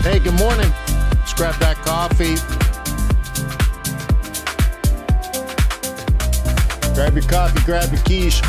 Hey, good morning. Let's grab that coffee. Grab your coffee, grab your quiche.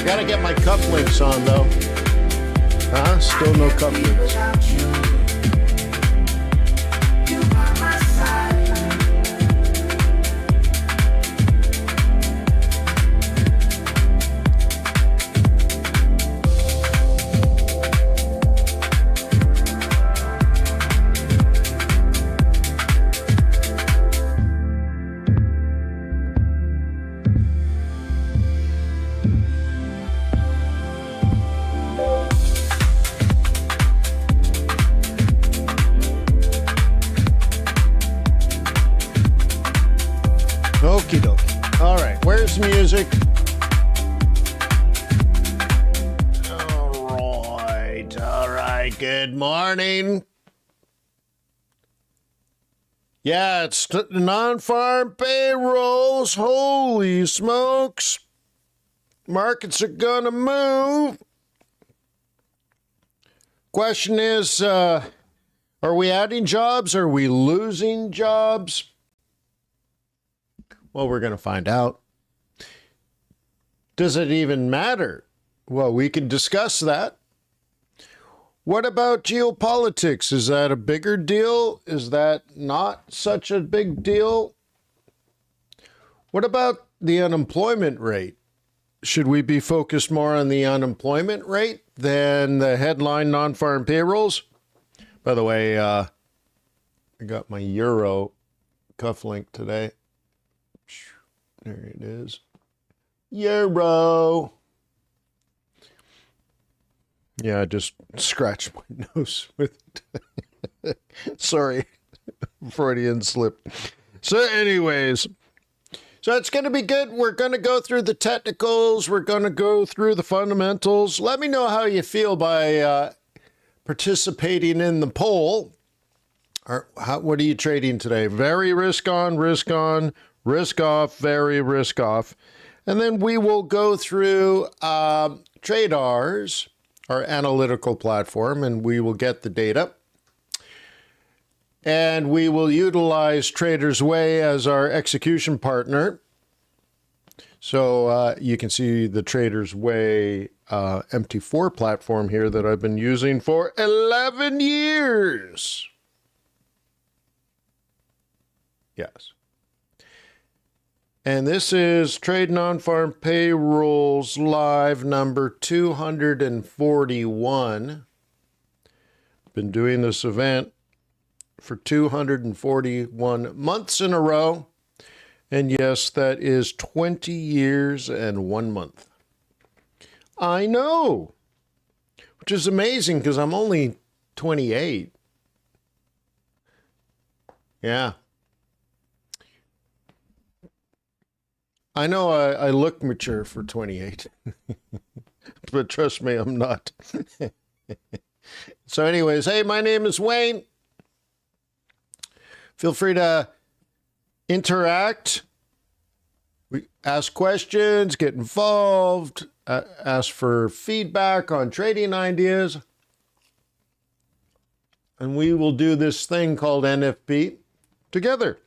Gotta get my cufflinks on though. Still no cufflinks. Okie dokie. All right, where's the music? All right, good morning. Yeah, it's the non-farm payrolls. Holy smokes. Markets are gonna move. Question is, are we adding jobs? Are we losing jobs? Well, we're going to find out. Does it even matter? Well, we can discuss that. What about geopolitics? Is that a bigger deal? Is that not such a big deal? What about the unemployment rate? Should we be focused more on the unemployment rate than the headline non-farm payrolls? By the way, I got my euro cufflink today. There it is. Euro. Yeah, I just scratched my nose with it. Sorry. Freudian slip. So anyways, so it's going to be good. We're going to go through the technicals. We're going to go through the fundamentals. Let me know how you feel by participating in the poll. What are you trading today? Very risk on, risk off, very risk off. And then we will go through TradeR's, our analytical platform, and we will get the data. And we will utilize Trader's Way as our execution partner. So you can see the Trader's Way MT4 platform here that I've been using for 11 years. Yes. And this is Trade Non-Farm Payrolls Live number 241. Been doing this event for 241 months in a row. And yes, that is 20 years and 1 month. I know, which is amazing because I'm only 28. Yeah. I know I look mature for 28, but trust me, I'm not. So anyways, hey, my name is Wayne. Feel free to interact, ask questions, get involved, ask for feedback on trading ideas. and we will do this thing called NFP together.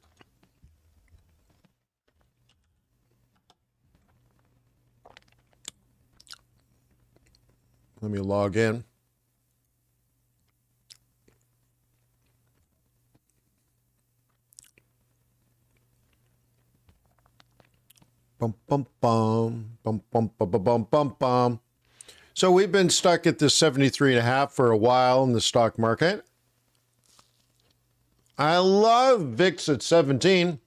Let me log in. Bum, bum, bum, bum, bum, bum, bum, bum, bum, bum. So we've been stuck at this 73.5 for a while in the stock market. I love VIX at 17.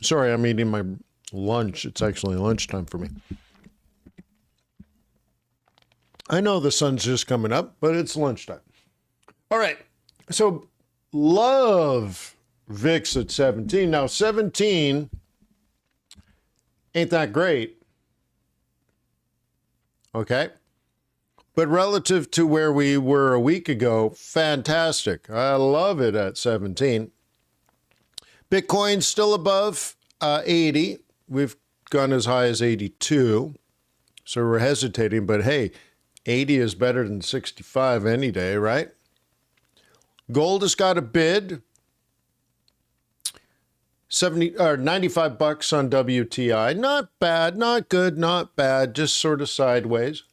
Sorry, I'm eating my lunch. It's actually lunchtime for me. I know the sun's just coming up, but it's lunchtime. All right. So love VIX at 17. Now 17 ain't that great. Okay. But relative to where we were a week ago, fantastic. I love it at 17. Bitcoin's still above 80. We've gone as high as 82. So we're hesitating, but hey, 80 is better than 65 any day, right? Gold has got a bid. 70 or $95 on WTI. Not bad, not good, not bad, just sort of sideways.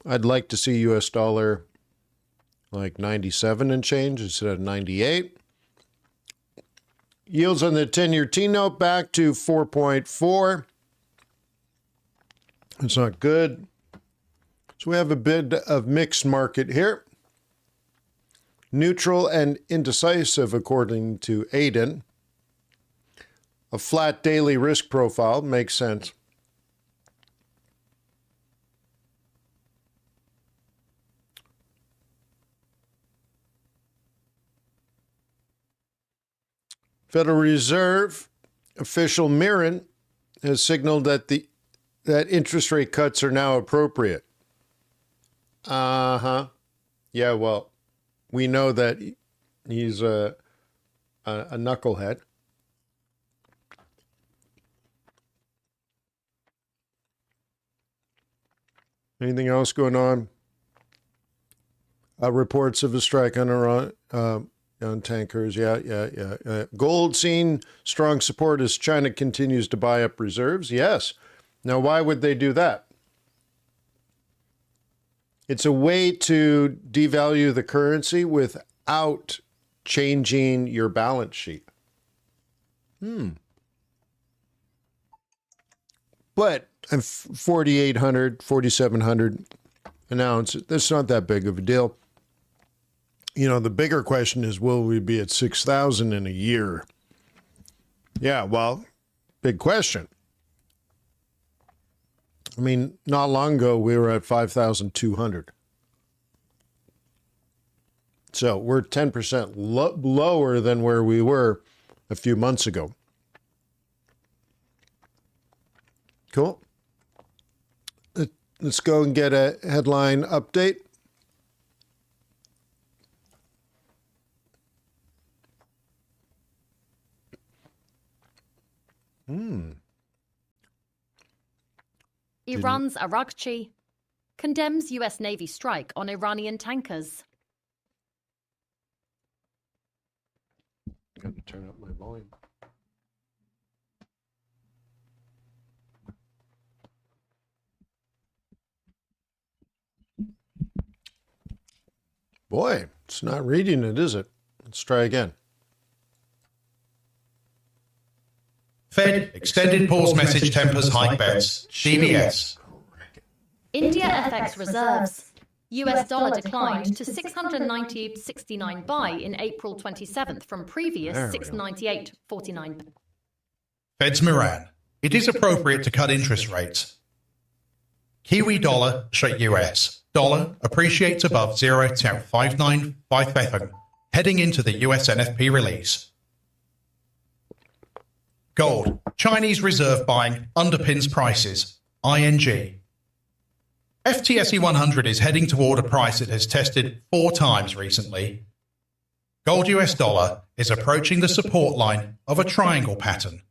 I'd like to see US dollar like 97 and change instead of 98. Yields on the 10-year T-note back to 4.4. It's not good. So we have a bit of mixed market here. Neutral and indecisive, according to Aiden. A flat daily risk profile makes sense. Federal Reserve official Mirren has signaled that that interest rate cuts are now appropriate. Yeah, well, we know that he's a knucklehead. Anything else going on? Reports of a strike on Iran. On tankers, yeah. Gold seen strong support as China continues to buy up reserves. Yes. Now, why would they do that? It's a way to devalue the currency without changing your balance sheet. But 4,800, 4,700 an ounce, that's not that big of a deal. You know, the bigger question is, will we be at 6,000 in a year? Yeah, well, big question. I mean, not long ago, we were at 5,200. So we're 10% lower than where we were a few months ago. Cool. Let's go and get a headline update. Iran's Araghchi condemns U.S. Navy strike on Iranian tankers. Got to turn up my volume. Boy, it's not reading it, is it? Let's try again. Fed extended pause message tempers hike bets. CBS. India FX reserves. US dollar declined to 690.69 buy in April 27th from previous 698.49. Fed's Moran. It is appropriate to cut interest rates. Kiwi dollar straight US. Dollar appreciates above 0.595 heading into the US NFP release. Gold. Chinese reserve buying underpins prices. ING. FTSE 100 is heading toward a price it has tested 4 times recently. Gold US dollar is approaching the support line of a triangle pattern.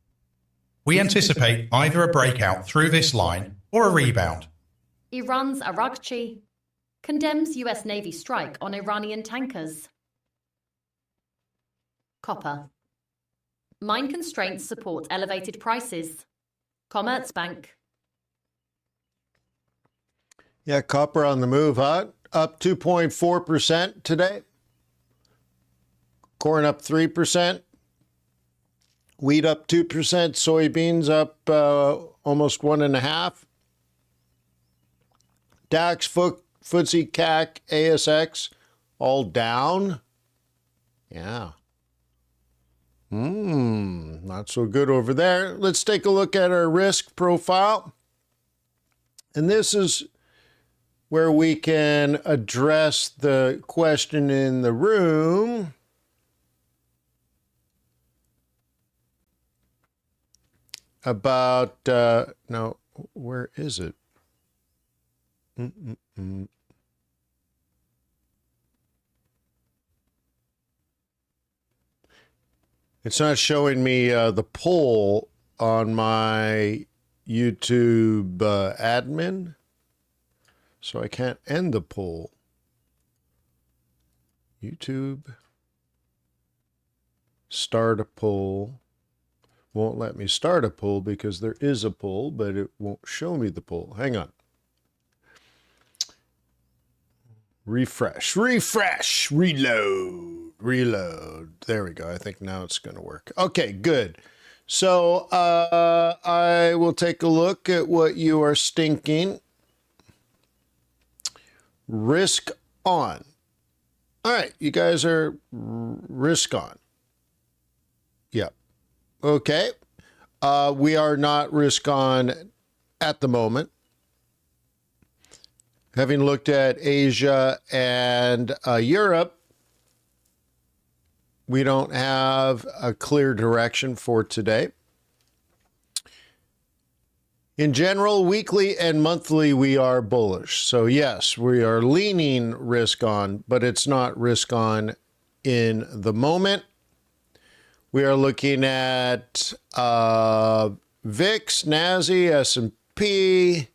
We anticipate either a breakout through this line or a rebound. Iran's Arakchi condemns US Navy strike on Iranian tankers. Copper. Mine constraints support elevated prices. Commerzbank. Yeah, copper on the move, huh? Up 2.4% today. Corn up 3%. Wheat up 2%. Soybeans up almost 1.5%. DAX, FTSE, CAC, ASX, all down. Yeah. Not so good over there. Let's take a look at our risk profile. And this is where we can address the question in the room. About, no, where is it? It's not showing me the poll on my YouTube admin, so I can't end the poll. YouTube, start a poll. Won't let me start a poll because there is a poll, but it won't show me the poll. Hang on. Refresh, reload. There we go. I think now it's going to work. Okay, good. So I will take a look at what you are stinking. Risk on. All right, you guys are risk on. Yep. Okay. We are not risk on at the moment. Having looked at Asia and Europe, we don't have a clear direction for today. In general, weekly and monthly, we are bullish. So yes, we are leaning risk on, but it's not risk on in the moment. We are looking at VIX, NASI, S&P.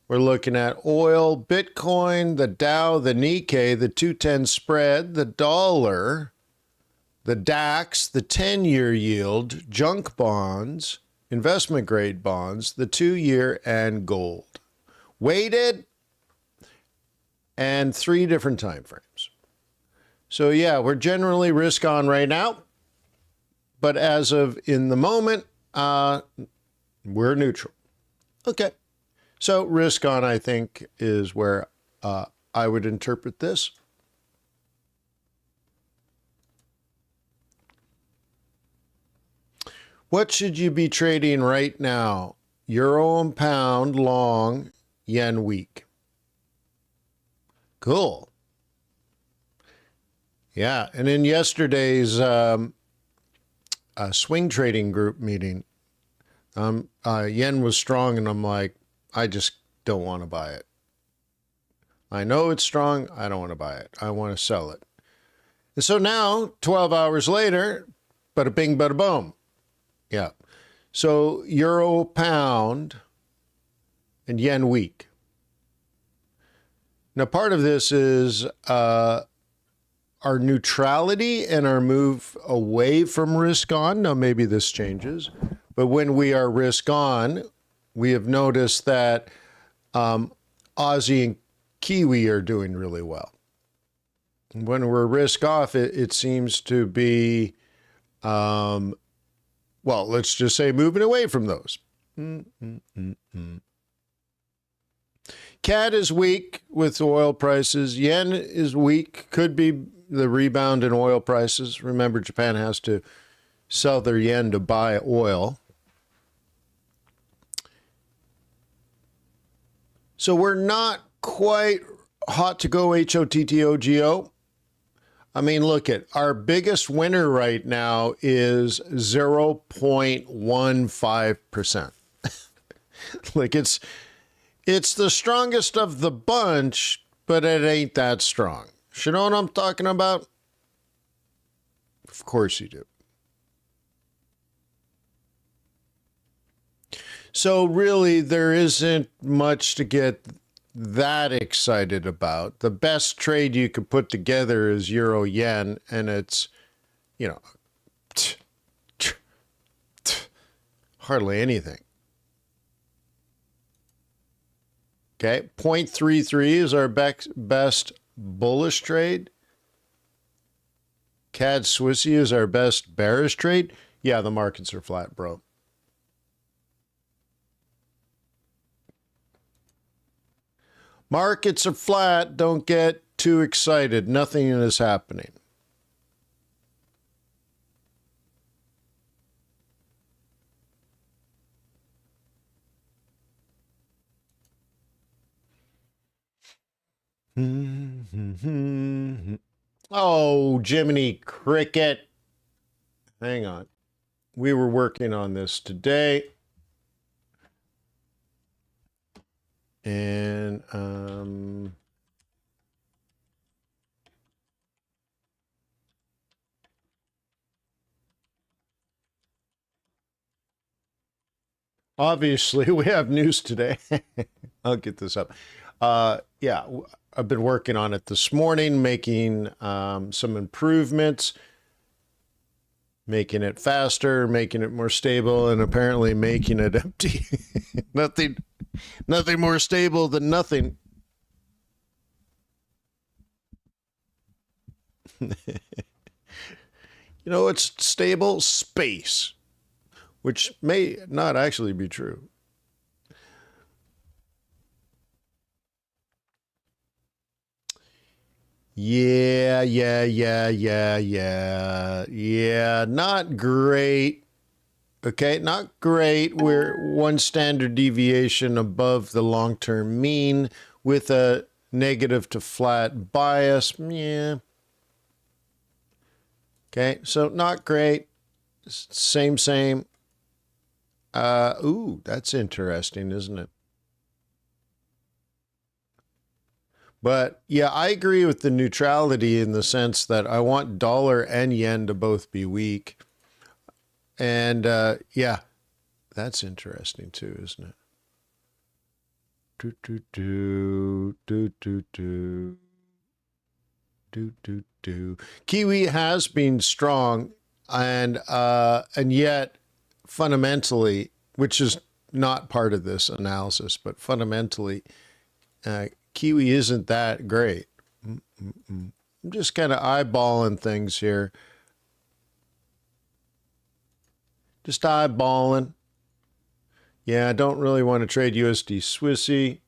We're looking at oil, Bitcoin, the Dow, the Nikkei, the 210 spread, the dollar, the DAX, the 10-year yield, junk bonds, investment grade bonds, the 2-year, and gold. Weighted and 3 different time frames. So yeah, we're generally risk on right now, but as of in the moment, we're neutral. Okay. So risk on, I think, is where I would interpret this. What should you be trading right now? Euro and pound long, yen weak. Cool. Yeah, and in yesterday's swing trading group meeting, yen was strong, and I'm like, I just don't want to buy it. I know it's strong. I don't want to buy it. I want to sell it. And so now, 12 hours later, bada bing, bada boom. Yeah. So euro, pound, and yen weak. Now, part of this is our neutrality and our move away from risk on. Now, maybe this changes. But when we are risk on, we have noticed that Aussie and Kiwi are doing really well. When we're risk off, it seems to be, well, let's just say moving away from those. CAD is weak with oil prices. Yen is weak. Could be the rebound in oil prices. Remember, Japan has to sell their yen to buy oil. So we're not quite hot to go HOTTOGO. I mean, look at our biggest winner right now is 0.15%. Like it's the strongest of the bunch, but it ain't that strong. You know what I'm talking about? Of course you do. So really, there isn't much to get that excited about. The best trade you could put together is euro yen, and it's, you know, hardly anything. Okay, 0.33 is our best bullish trade. CAD Swissy is our best bearish trade. Yeah, the markets are flat, bro. Markets are flat. Don't get too excited. Nothing is happening. Oh, Jiminy Cricket. Hang on. We were working on this today. And obviously we have news today. I'll get this up. Yeah, I've been working on it this morning, making some improvements, making it faster, making it more stable, and apparently making it empty. Nothing more stable than nothing. You know what's stable? Space, which may not actually be true. Yeah, not great. Okay, not great. We're one standard deviation above the long-term mean with a negative to flat bias. Yeah. Okay, so not great. Same. Ooh, that's interesting, isn't it? But yeah, I agree with the neutrality in the sense that I want dollar and yen to both be weak. And yeah, that's interesting too, isn't it? Kiwi has been strong, and yet fundamentally, which is not part of this analysis, but fundamentally, Kiwi isn't that great. I'm just kind of eyeballing things here. Just eyeballing. Yeah, I don't really want to trade USD Swissy.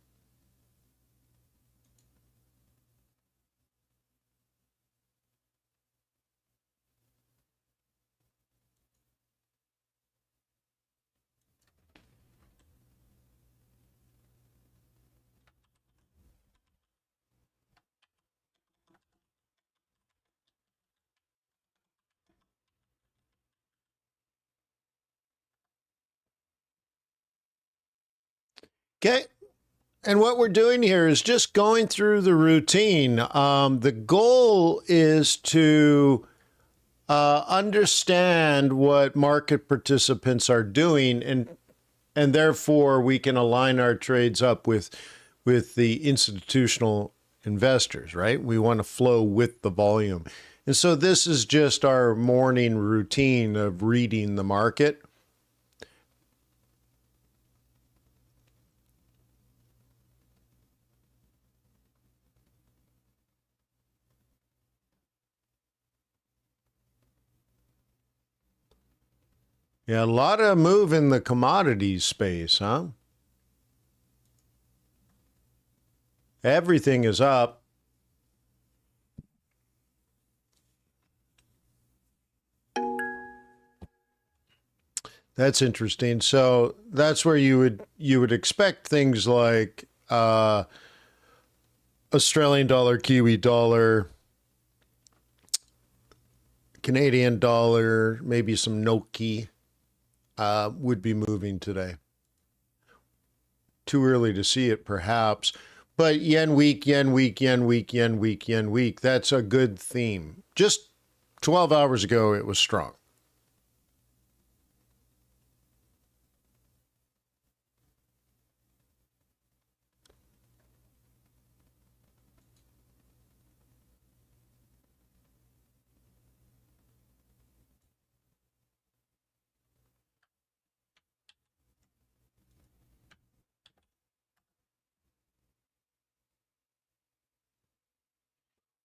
Okay. And what we're doing here is just going through the routine. The goal is to understand what market participants are doing, and therefore we can align our trades up with the institutional investors, right? We want to flow with the volume. And so this is just our morning routine of reading the market. Yeah, a lot of move in the commodities space, huh? Everything is up. That's interesting. So that's where you would expect things like Australian dollar, Kiwi dollar, Canadian dollar, maybe some Noki would be moving today. Too early to see it, perhaps. But yen weak, yen weak, yen weak, yen weak, yen weak. That's a good theme. Just 12 hours ago, it was strong.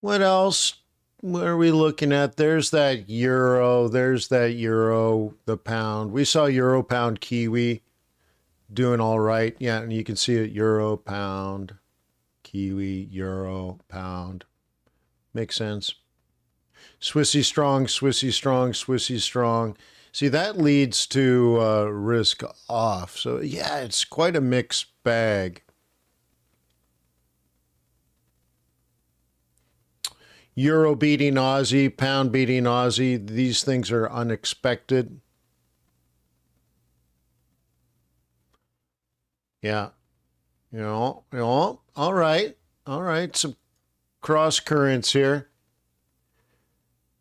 What else? What are we looking at? There's that euro. There's that euro, the pound. We saw euro, pound, kiwi doing all right. Yeah, and you can see it, euro, pound, kiwi, euro, pound. Makes sense. Swissy strong, Swissy strong, Swissy strong. See, that leads to risk off. So, yeah, it's quite a mixed bag. Euro beating Aussie, pound beating Aussie. These things are unexpected. Yeah. All right. All right. Some cross currents here.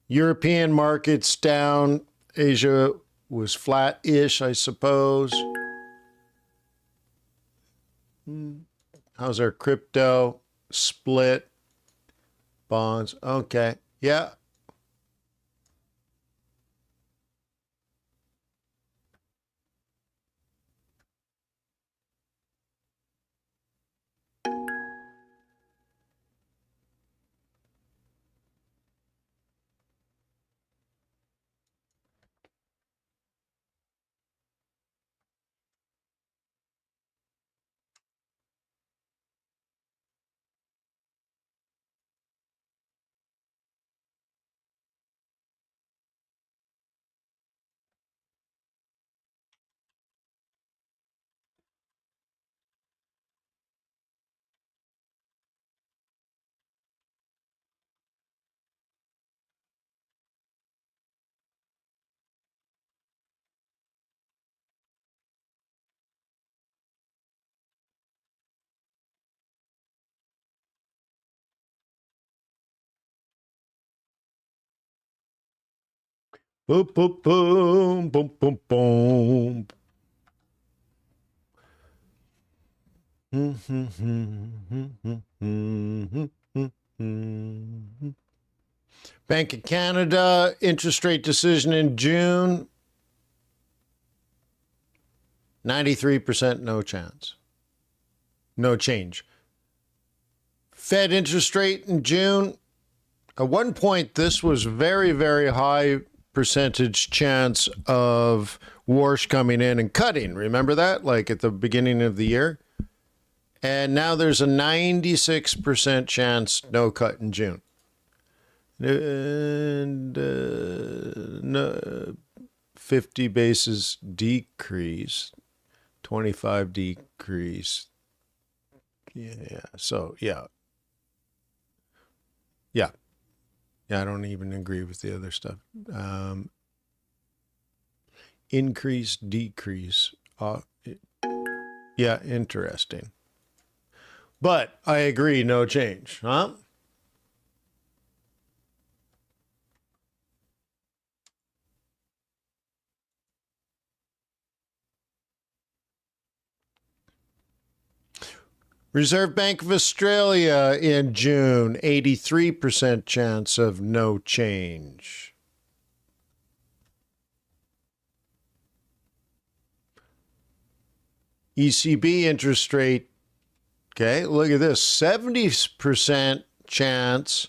European markets down. Asia was flat-ish, I suppose. How's our crypto split? Bonds. Okay. Yeah. Boom, boom, boom, boom, boom, boom. Bank of Canada, interest rate decision in June. 93% no chance. No change. Fed interest rate in June. At one point, this was very, very high percentage chance of Warsh coming in and cutting. Remember that? Like at the beginning of the year? And now there's a 96% chance no cut in June. And 50 basis decrease, 25 decrease. Yeah. So, yeah. Yeah. Yeah, I don't even agree with the other stuff. Increase, decrease. Yeah, interesting. But I agree, no change, huh? Reserve Bank of Australia in June, 83% chance of no change. ECB interest rate, okay, look at this, 70% chance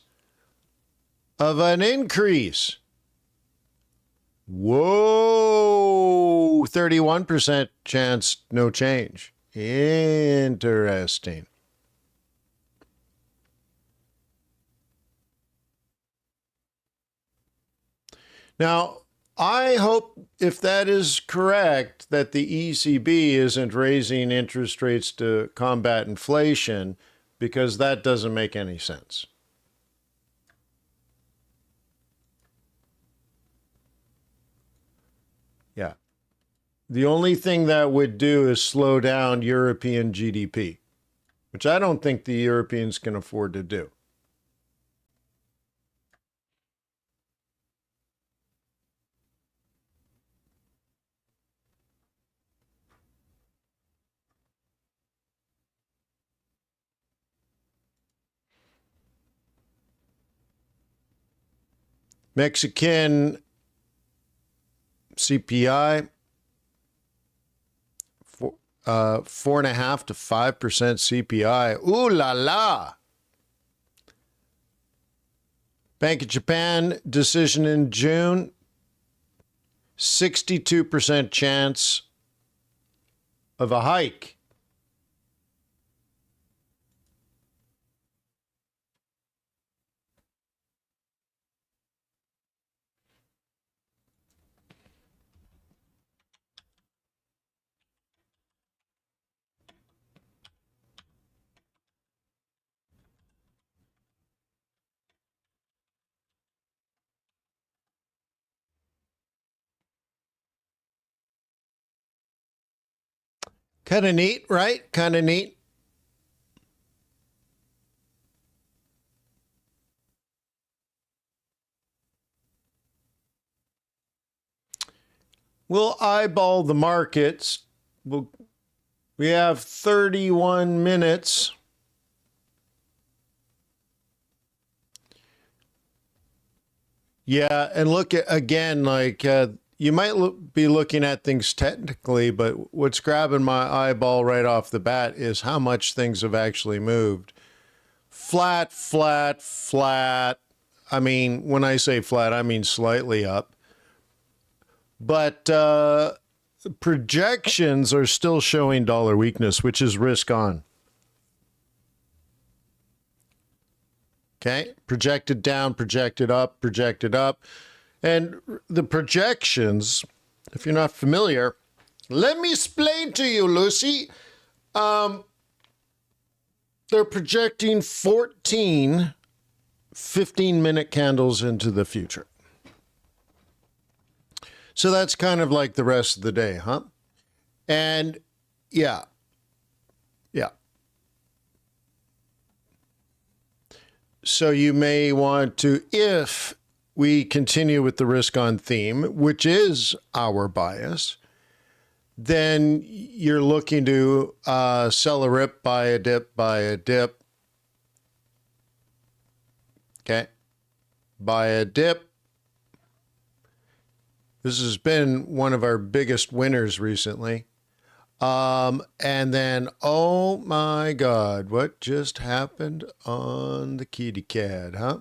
of an increase. Whoa, 31% chance no change. Interesting. Now, I hope, if that is correct, that the ECB isn't raising interest rates to combat inflation, because that doesn't make any sense. Yeah. The only thing that would do is slow down European GDP, which I don't think the Europeans can afford to do. Mexican CPI, 4.5% to 5% CPI. Ooh la la. Bank of Japan decision in June. 62% chance of a hike. Kind of neat, right? Kind of neat. We'll eyeball the markets. We have 31 minutes. Yeah, and look at, again, like you might be looking at things technically, but what's grabbing my eyeball right off the bat is how much things have actually moved. Flat, flat, flat. I mean, when I say flat, I mean slightly up. But projections are still showing dollar weakness, which is risk on. Okay, projected down, projected up, projected up. And the projections, if you're not familiar, let me explain to you, Lucy. They're projecting 14 15-minute candles into the future. So that's kind of like the rest of the day, huh? And yeah. So you may want to, if we continue with the risk on theme, which is our bias, then you're looking to sell a rip, buy a dip, buy a dip. Okay. Buy a dip. This has been one of our biggest winners recently. And then, oh my God, what just happened on the kitty cat, huh?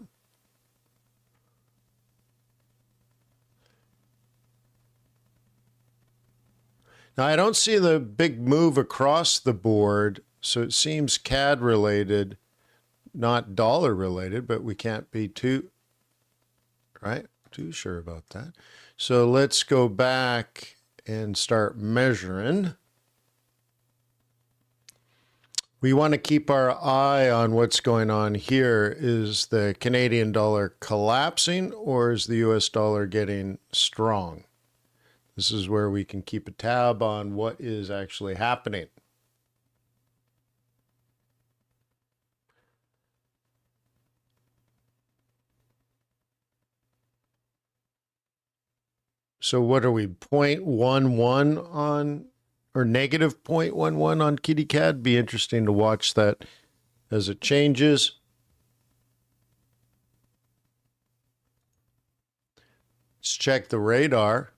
Now, I don't see the big move across the board, so it seems CAD related, not dollar related, but we can't be too sure about that. So let's go back and start measuring. We want to keep our eye on what's going on here. Is the Canadian dollar collapsing or is the US dollar getting strong? This is where we can keep a tab on what is actually happening. So what are we, 0.11 on, or negative 0.11 on kitty cat? Be interesting to watch that as it changes. Let's check the radar.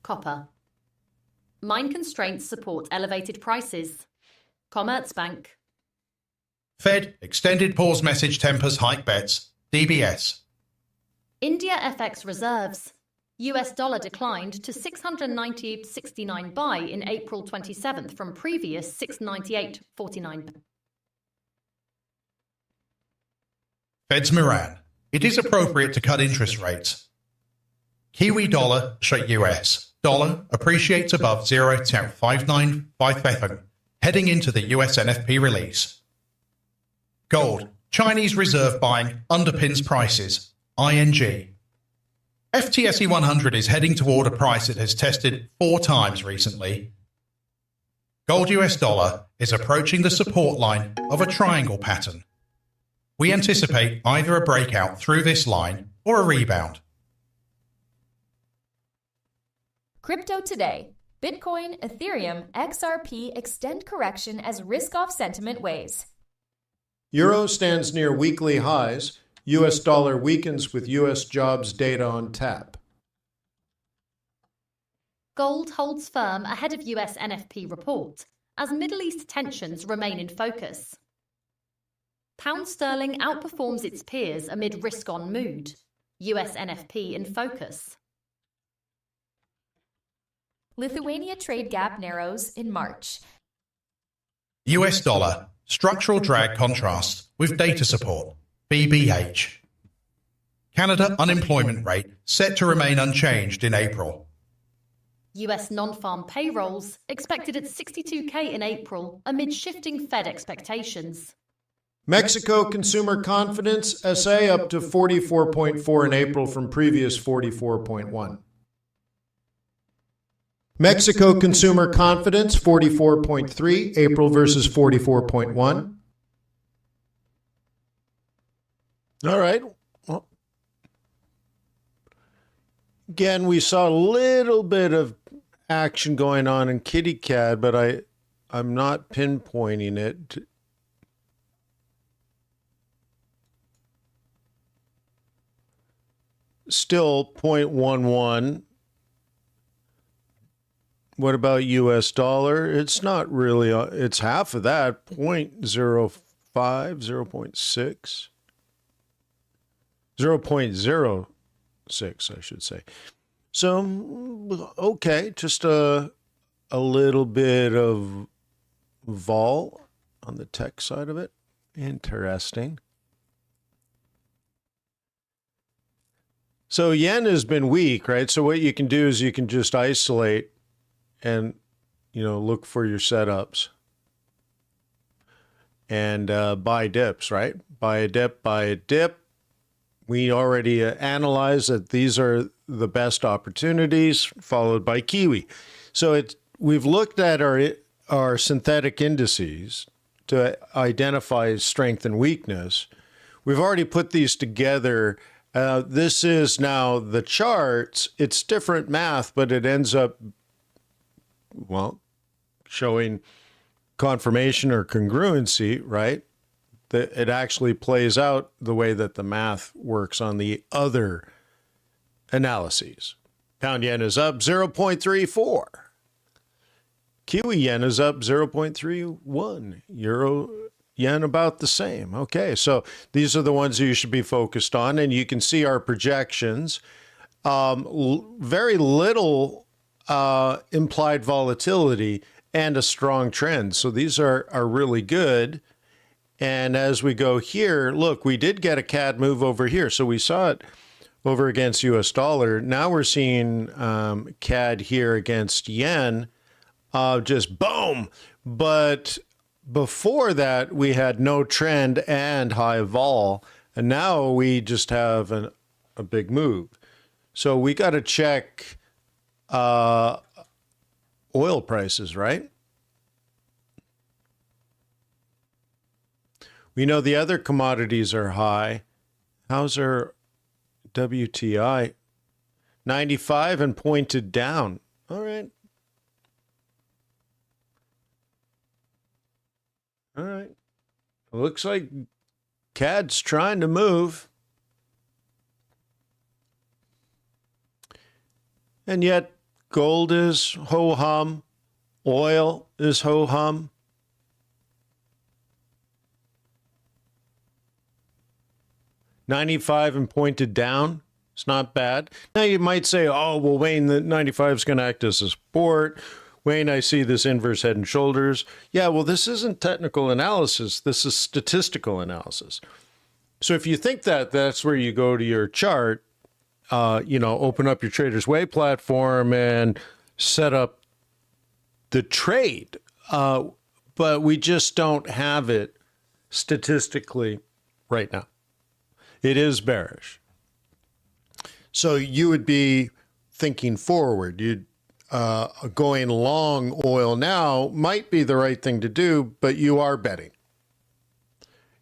Copper. Mine constraints support elevated prices. Commerzbank. Fed, extended pause message tempers hike bets, DBS. India FX reserves. US dollar declined to 690.69 buy in April 27th from previous 698.49. Fed's Moran. It is appropriate to cut interest rates. Kiwi dollar, US. Dollar appreciates above 0.595, heading into the US NFP release. Gold, Chinese reserve buying underpins prices, ING. FTSE 100 is heading toward a price it has tested 4 times recently. Gold US dollar is approaching the support line of a triangle pattern. We anticipate either a breakout through this line or a rebound. Crypto today. Bitcoin, Ethereum, XRP extend correction as risk-off sentiment weighs. Euro stands near weekly highs. US dollar weakens with US jobs data on tap. Gold holds firm ahead of US NFP report as Middle East tensions remain in focus. Pound sterling outperforms its peers amid risk-on mood. US NFP in focus. Lithuania trade gap narrows in March. US dollar, structural drag contrast with data support, BBH. Canada unemployment rate set to remain unchanged in April. US non-farm payrolls expected at 62K in April amid shifting Fed expectations. Mexico consumer confidence SA up to 44.4 in April from previous 44.1. Mexico consumer confidence 44.3, April versus 44.1. All right. Well, again, we saw a little bit of action going on in Kitty Cat, but I'm not pinpointing it. Still 0.11. What about US dollar? It's not really, it's half of that, 0.05, 0.6. 0.06, I should say. So, okay, just a little bit of vol on the tech side of it. Interesting. So yen has been weak, right? So what you can do is you can just isolate and, look for your setups and buy dips, right? Buy a dip. We already analyzed that these are the best opportunities, followed by Kiwi. So we've looked at our synthetic indices to identify strength and weakness. We've already put these together. This is now the charts. It's different math, but it ends up, showing confirmation or congruency, right? That it actually plays out the way that the math works on the other analyses. Pound yen is up 0.34. Kiwi yen is up 0.31. Euro yen about the same. Okay, so these are the ones you should be focused on, and you can see our projections. Very little implied volatility and a strong trend. So these are really good. And as we go here, look, we did get a CAD move over here. So we saw it over against US dollar. Now we're seeing CAD here against yen, just boom. But before that, we had no trend and high vol. And now we just have a big move. So we got to check oil prices, right? We know the other commodities are high. How's our WTI? 95 and pointed down. All right. All right. Looks like CAD's trying to move. And yet gold is ho-hum. Oil is ho-hum. $95 and pointed down. It's not bad. Now you might say, oh, well, Wayne, the 95 is going to act as a support. Wayne, I see this inverse head and shoulders. Yeah, well, this isn't technical analysis. This is statistical analysis. So if you think that, that's where you go to your chart, open up your Trader's Way platform and set up the trade. But we just don't have it statistically right now. It is bearish. So you would be thinking forward. You'd going long oil now might be the right thing to do, but you are betting.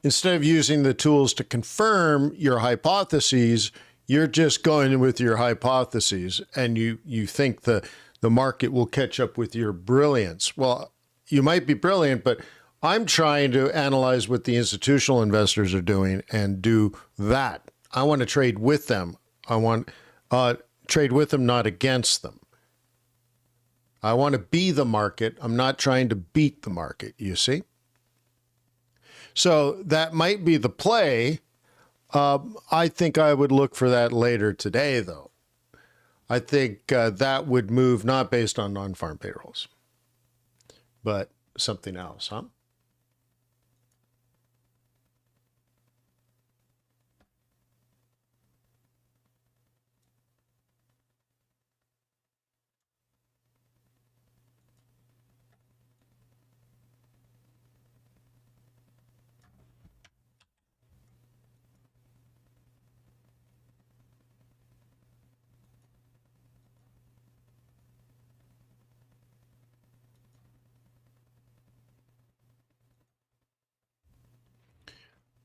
Instead of using the tools to confirm your hypotheses, you're just going with your hypotheses, and you think the market will catch up with your brilliance. Well, you might be brilliant, but I'm trying to analyze what the institutional investors are doing and do that. I want to trade with them. I want trade with them, not against them. I want to be the market. I'm not trying to beat the market, you see? So that might be the play. I think I would look for that later today, though. I think that would move not based on non-farm payrolls, but something else, huh?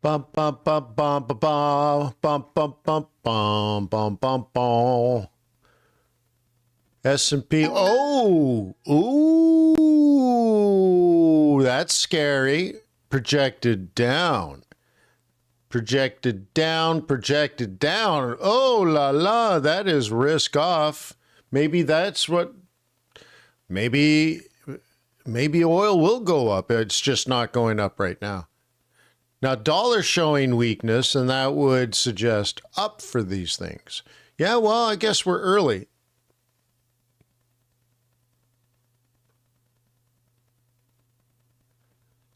Bum bum bum bum bum bum bum bum bum bum bum bum. S&P. Oh, ooh, that's scary. Projected down. Projected down, projected down. Oh la la, that is risk off. Maybe that's what. Maybe oil will go up. It's just not going up right now. Now, dollar showing weakness, and that would suggest up for these things. Yeah, well, I guess we're early.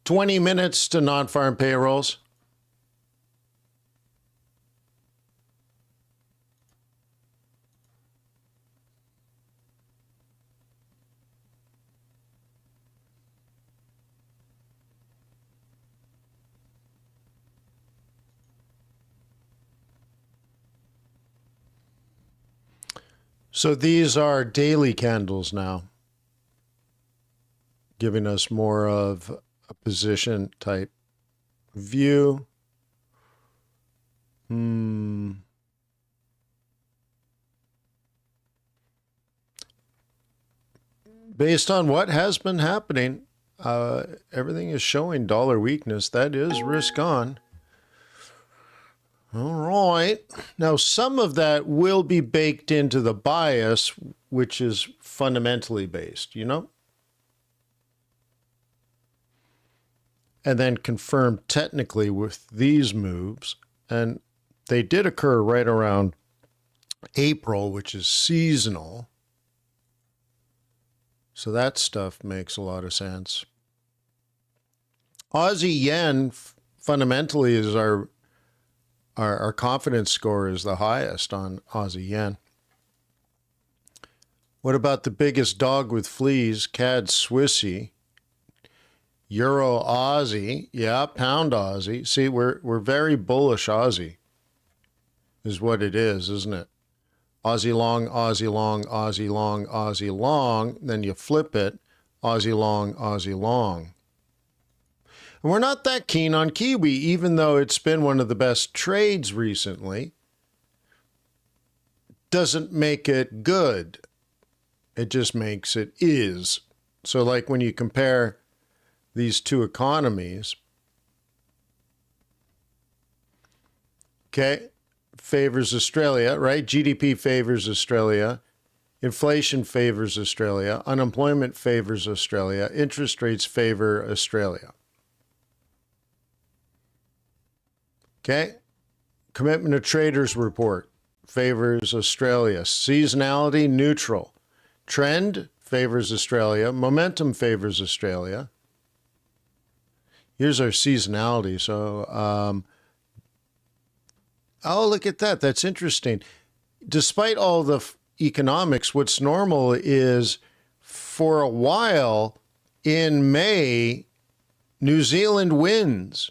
$20 minutes to non-farm payrolls. So these are daily candles now, giving us more of a position type view. Based on what has been happening, everything is showing dollar weakness. That is risk on. All right. Now, some of that will be baked into the bias, which is fundamentally based, you know? And then confirmed technically with these moves. And they did occur right around April, which is seasonal. So that stuff makes a lot of sense. Aussie yen fundamentally is our confidence score is the highest on Aussie yen. What about the biggest dog with fleas, CAD Swissy? Euro Aussie, yeah, pound Aussie. See, we're very bullish Aussie is what it is, isn't it? Aussie long, Aussie long, Aussie long, Aussie long. Then you flip it, Aussie long, Aussie long. And we're not that keen on Kiwi, even though it's been one of the best trades recently. Doesn't make it good. It just makes it is. So like when you compare these two economies, okay, favors Australia, right? GDP favors Australia. Inflation favors Australia. Unemployment favors Australia. Interest rates favor Australia. Okay, commitment of traders report favors Australia. Seasonality neutral. Trend favors Australia. Momentum favors Australia. Here's our seasonality. So, oh, look at that. That's interesting. Despite all the economics, what's normal is for a while in May, New Zealand wins.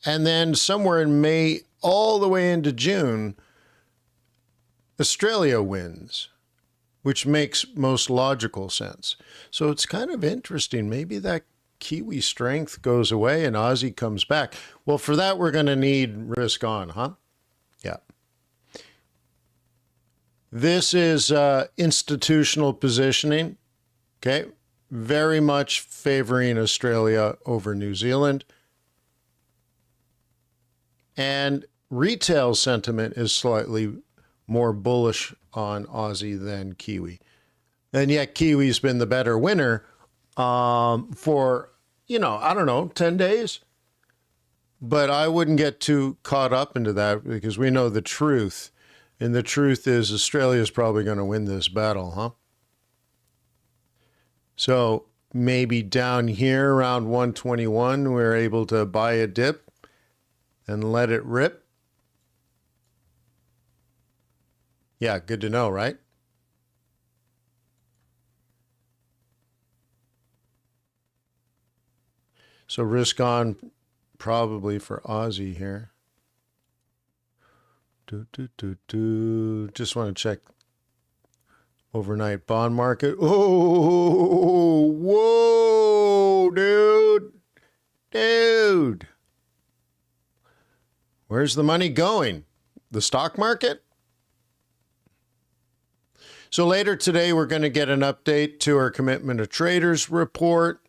And then somewhere in May, all the way into June, Australia wins, which makes most logical sense. So it's kind of interesting. Maybe that Kiwi strength goes away and Aussie comes back. Well, for that, we're going to need risk on, huh? Yeah. This is institutional positioning, okay? Very much favoring Australia over New Zealand. And retail sentiment is slightly more bullish on Aussie than Kiwi. And yet Kiwi's been the better winner for, I don't know, 10 days. But I wouldn't get too caught up into that because we know the truth. And the truth is Australia's probably going to win this battle, huh? So maybe down here around 121, we're able to buy a dip and let it rip. Yeah, good to know, right? So risk on probably for Aussie here. Just want to check overnight bond market. Oh, whoa, dude. Where's the money going? The stock market? So later today, we're going to get an update to our commitment of traders report.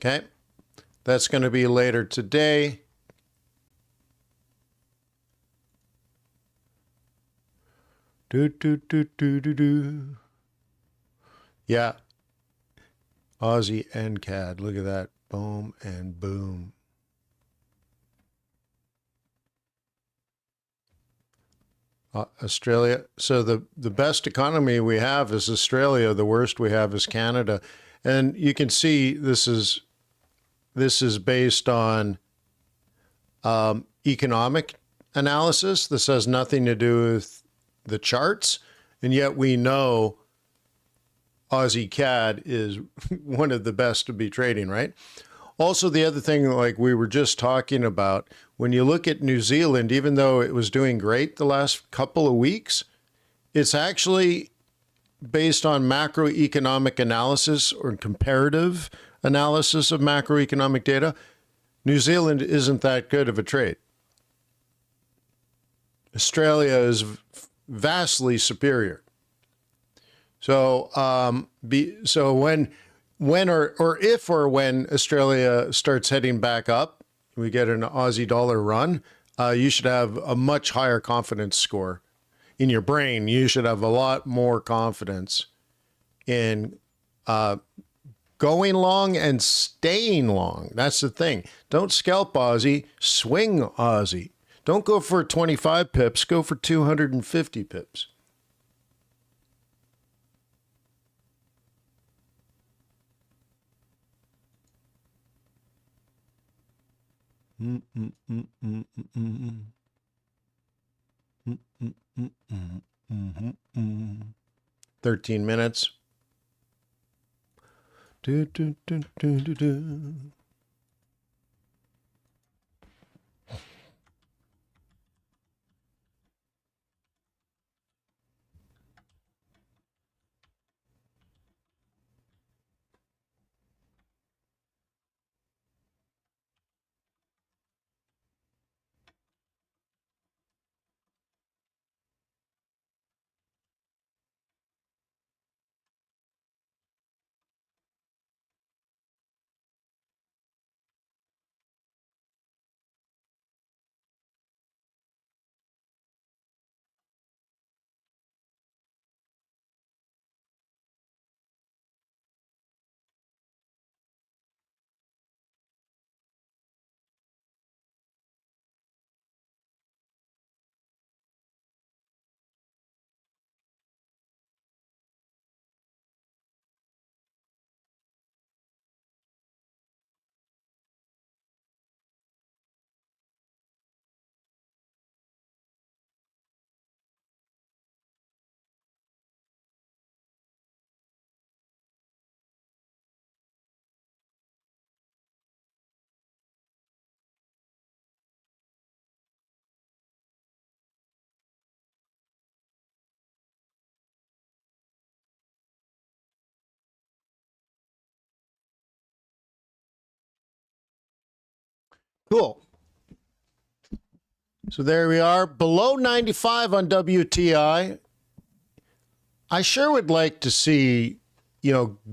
Okay, that's going to be later today. Yeah, Aussie and CAD. Look at that. Boom and boom. Australia. So the best economy we have is Australia. The worst we have is Canada. And you can see this is based on economic analysis. This has nothing to do with the charts. And yet we know Aussie CAD is one of the best to be trading, right? Also, the other thing, like we were just talking about, when you look at New Zealand, even though it was doing great the last couple of weeks, it's actually based on macroeconomic analysis or comparative analysis of macroeconomic data. New Zealand isn't that good of a trade. Australia is vastly superior. So, when Australia starts heading back up, we get an Aussie dollar run, you should have a much higher confidence score in your brain. You should have a lot more confidence in going long and staying long. That's the thing. Don't scalp Aussie, swing Aussie. Don't go for 25 pips, go for 250 pips. Mm, mm, mm, mm, mm, mm. Mm, mm, mm, mm, mm, mm. 13 minutes. Do, do, do, do, do, do. Cool. So there we are, below 95 on WTI. I sure would like to see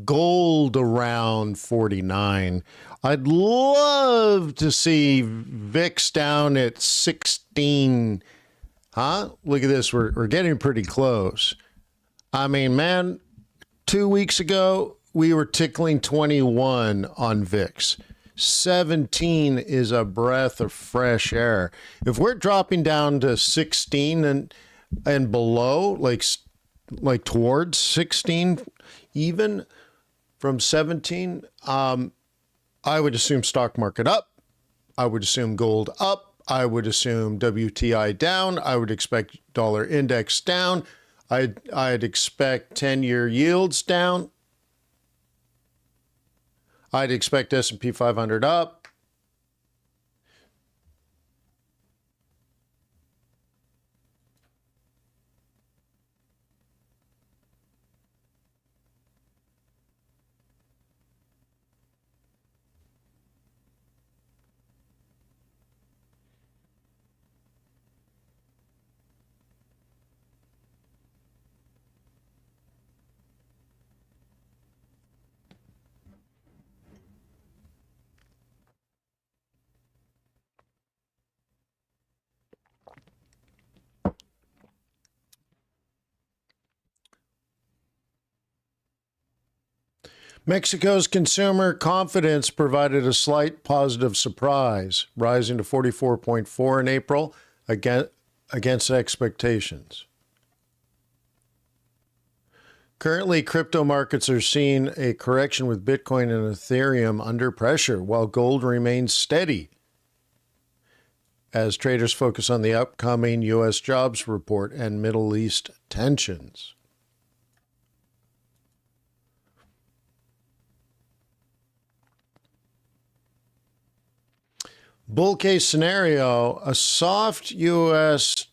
gold around 49. I'd love to see VIX down at 16. Huh? Look at this. We're getting pretty close. I mean, man, 2 weeks ago, we were tickling 21 on VIX. 17 is a breath of fresh air. If we're dropping down to 16 and below, like towards 16, even from 17, I would assume stock market up. I would assume gold up. I would assume WTI down. I would expect dollar index down. I'd expect 10-year yields down. I'd expect S&P 500 up. Mexico's consumer confidence provided a slight positive surprise, rising to 44.4 in April against expectations. Currently, crypto markets are seeing a correction with Bitcoin and Ethereum under pressure, while gold remains steady as traders focus on the upcoming U.S. jobs report and Middle East tensions. Bull case scenario, a soft U.S.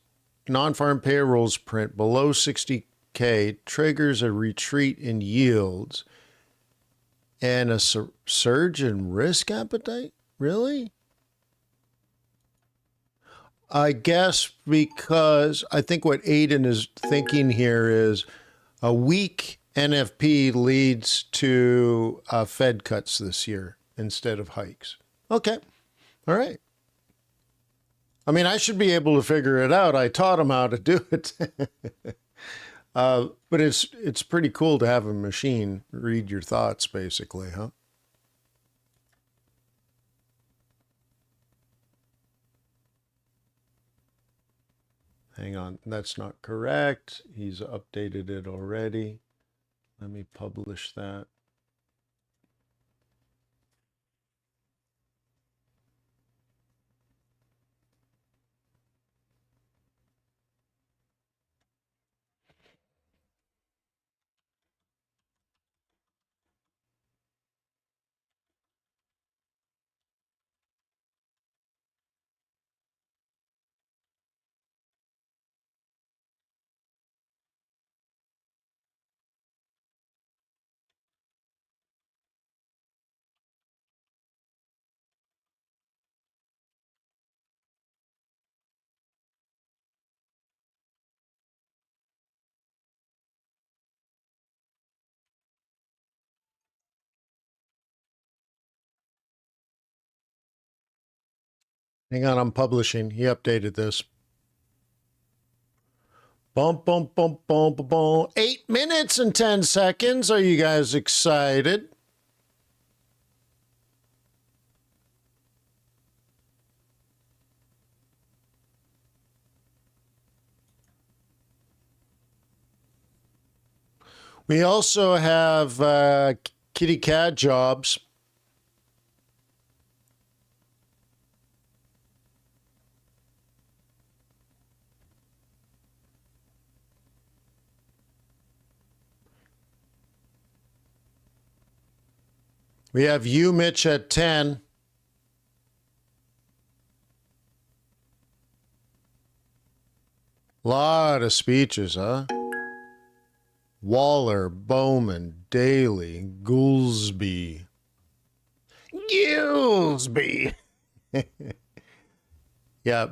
non-farm payrolls print below 60K triggers a retreat in yields and a surge in risk appetite? Really? I guess because I think what Aiden is thinking here is a weak NFP leads to Fed cuts this year instead of hikes. Okay. All right. I mean, I should be able to figure it out. I taught him how to do it. But it's pretty cool to have a machine read your thoughts, basically, huh? Hang on, that's not correct. He's updated it already. Let me publish that. Hang on, I'm publishing. He updated this. Bump, bump, bump, bump, bump. 8 minutes and 10 seconds. Are you guys excited? We also have kitty cat jobs. We have you, Mitch, at 10. Lot of speeches, huh? Waller, Bowman, Daly, Goolsby. Goolsby! Yeah.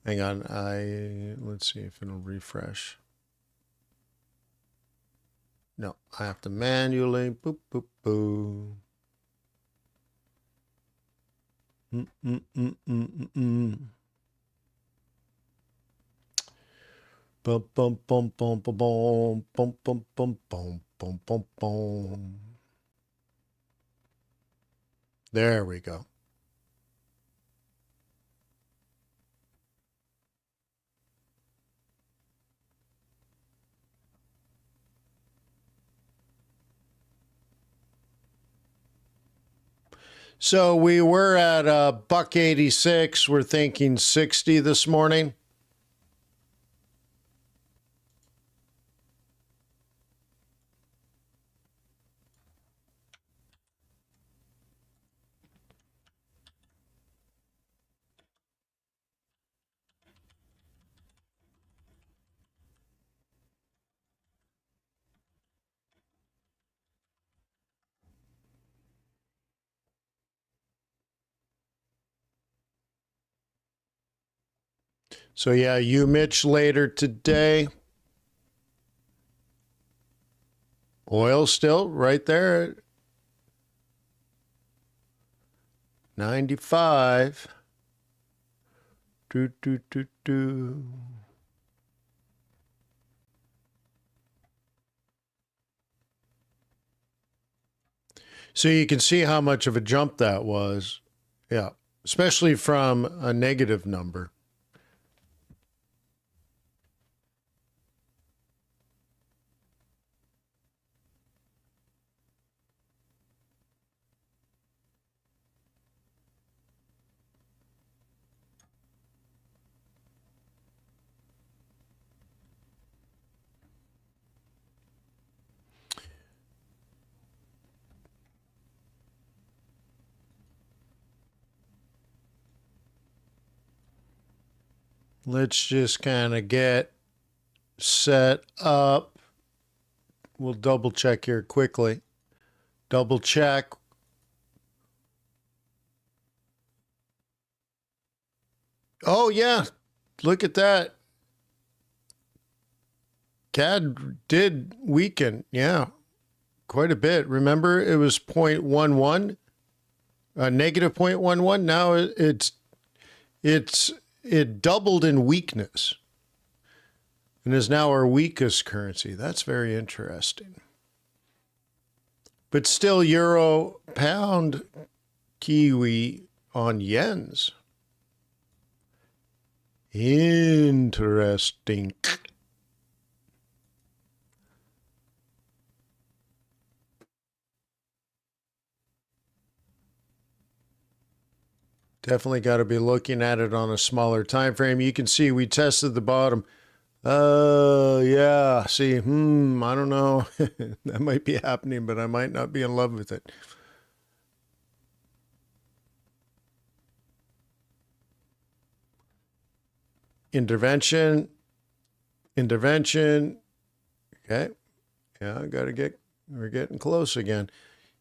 Hang on, let's see if it'll refresh. No, I have to manually boop boop boo. Bum bum bum bum bum bum bum bum bum bum bum bum bum. There we go. So we were at $1.86. We're thinking 60 this morning. So yeah, you Mitch later today. Oil still right there at 95. Do, do, do, do. So you can see how much of a jump that was. Yeah, especially from a negative number. Let's just kind of get set up. We'll double check here quickly. Double check. Oh, yeah. Look at that. CAD did weaken. Yeah. Quite a bit. Remember, it was 0.11, negative 0.11. Now it doubled in weakness and is now our weakest currency. That's very interesting. But still, euro, pound, kiwi on yens. Interesting. Definitely got to be looking at it on a smaller time frame. You can see we tested the bottom. Yeah. See, I don't know. That might be happening, but I might not be in love with it. Intervention. Okay. Yeah, we're getting close again.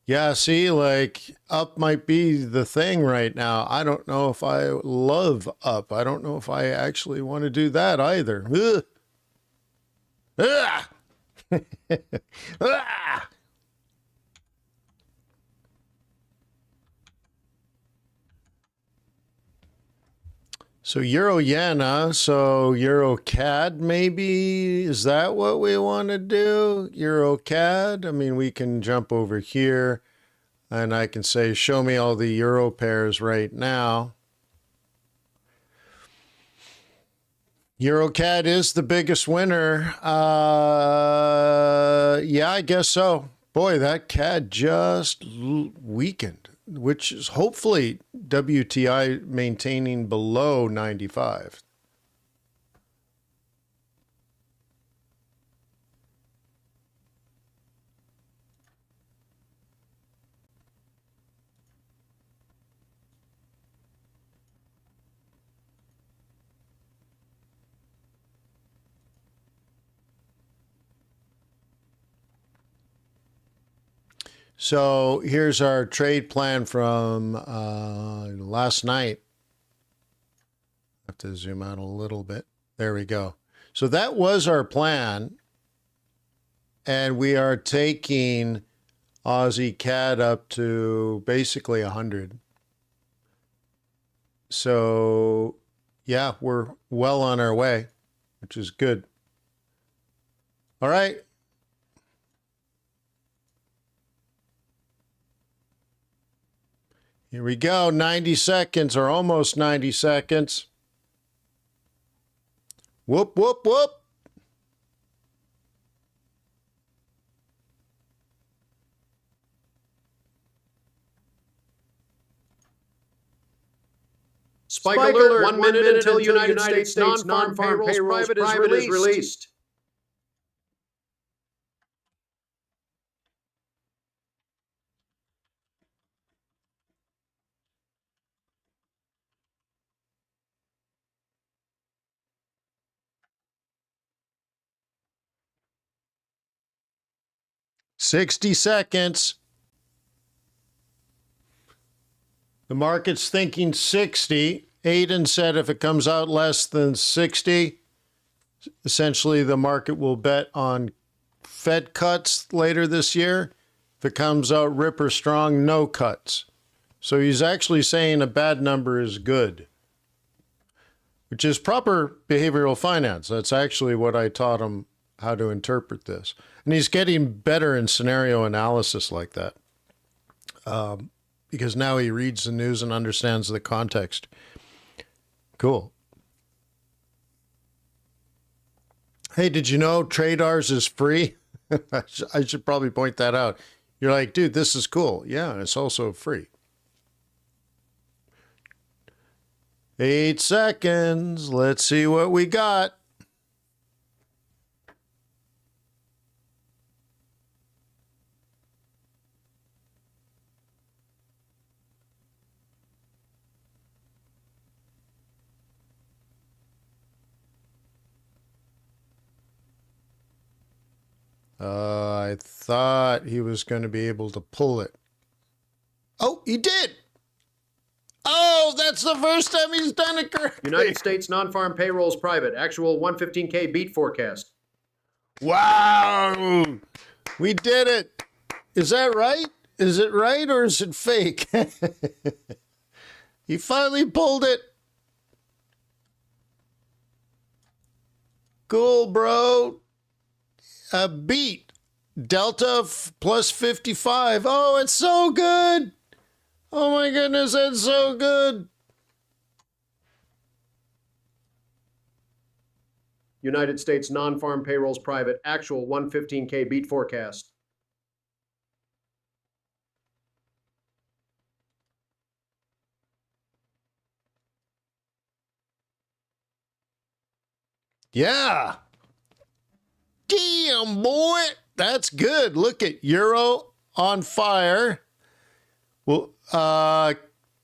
Yeah, see, like up might be the thing right now. I don't know if I love up. I don't know if I actually want to do that either. Ugh. Ugh. So euro yen, so euro CAD maybe, is that what we want to do? Euro CAD? I mean, we can jump over here and I can say, show me all the euro pairs right now. Euro CAD is the biggest winner. Yeah, I guess so. Boy, that CAD just weakened, which is hopefully WTI maintaining below 95. So here's our trade plan from last night. have to zoom out a little bit. There we go. So that was our plan. And we are taking Aussie CAD up to basically 100. So, yeah, we're well on our way, which is good. All right. Here we go. 90 seconds or almost 90 seconds. Whoop, whoop, whoop. Spike alert, 1 minute until United States non-farm payrolls private is released. $60 seconds. The market's thinking 60. Aiden said if it comes out less than 60, essentially the market will bet on Fed cuts later this year. If it comes out ripper strong, no cuts. So he's actually saying a bad number is good, which is proper behavioral finance. That's actually what I taught him how to interpret this. And he's getting better in scenario analysis like that. Because now he reads the news and understands the context. Cool. Hey, did you know TradeRs is free? I should probably point that out. You're like, dude, this is cool. Yeah, it's also free. 8 seconds. Let's see what we got. I thought he was going to be able to pull it. Oh, he did. Oh, that's the first time he's done it correctly. United States non-farm payrolls private, actual 115K beat forecast. Wow. We did it. Is that right? Is it right or is it fake? He finally pulled it. Cool, bro. A beat. Delta plus 55. Oh, it's so good. Oh my goodness, that's so good. United States non-farm payrolls private, actual 115K beat forecast. Yeah. Damn, boy. That's good. Look at Euro on fire. Well,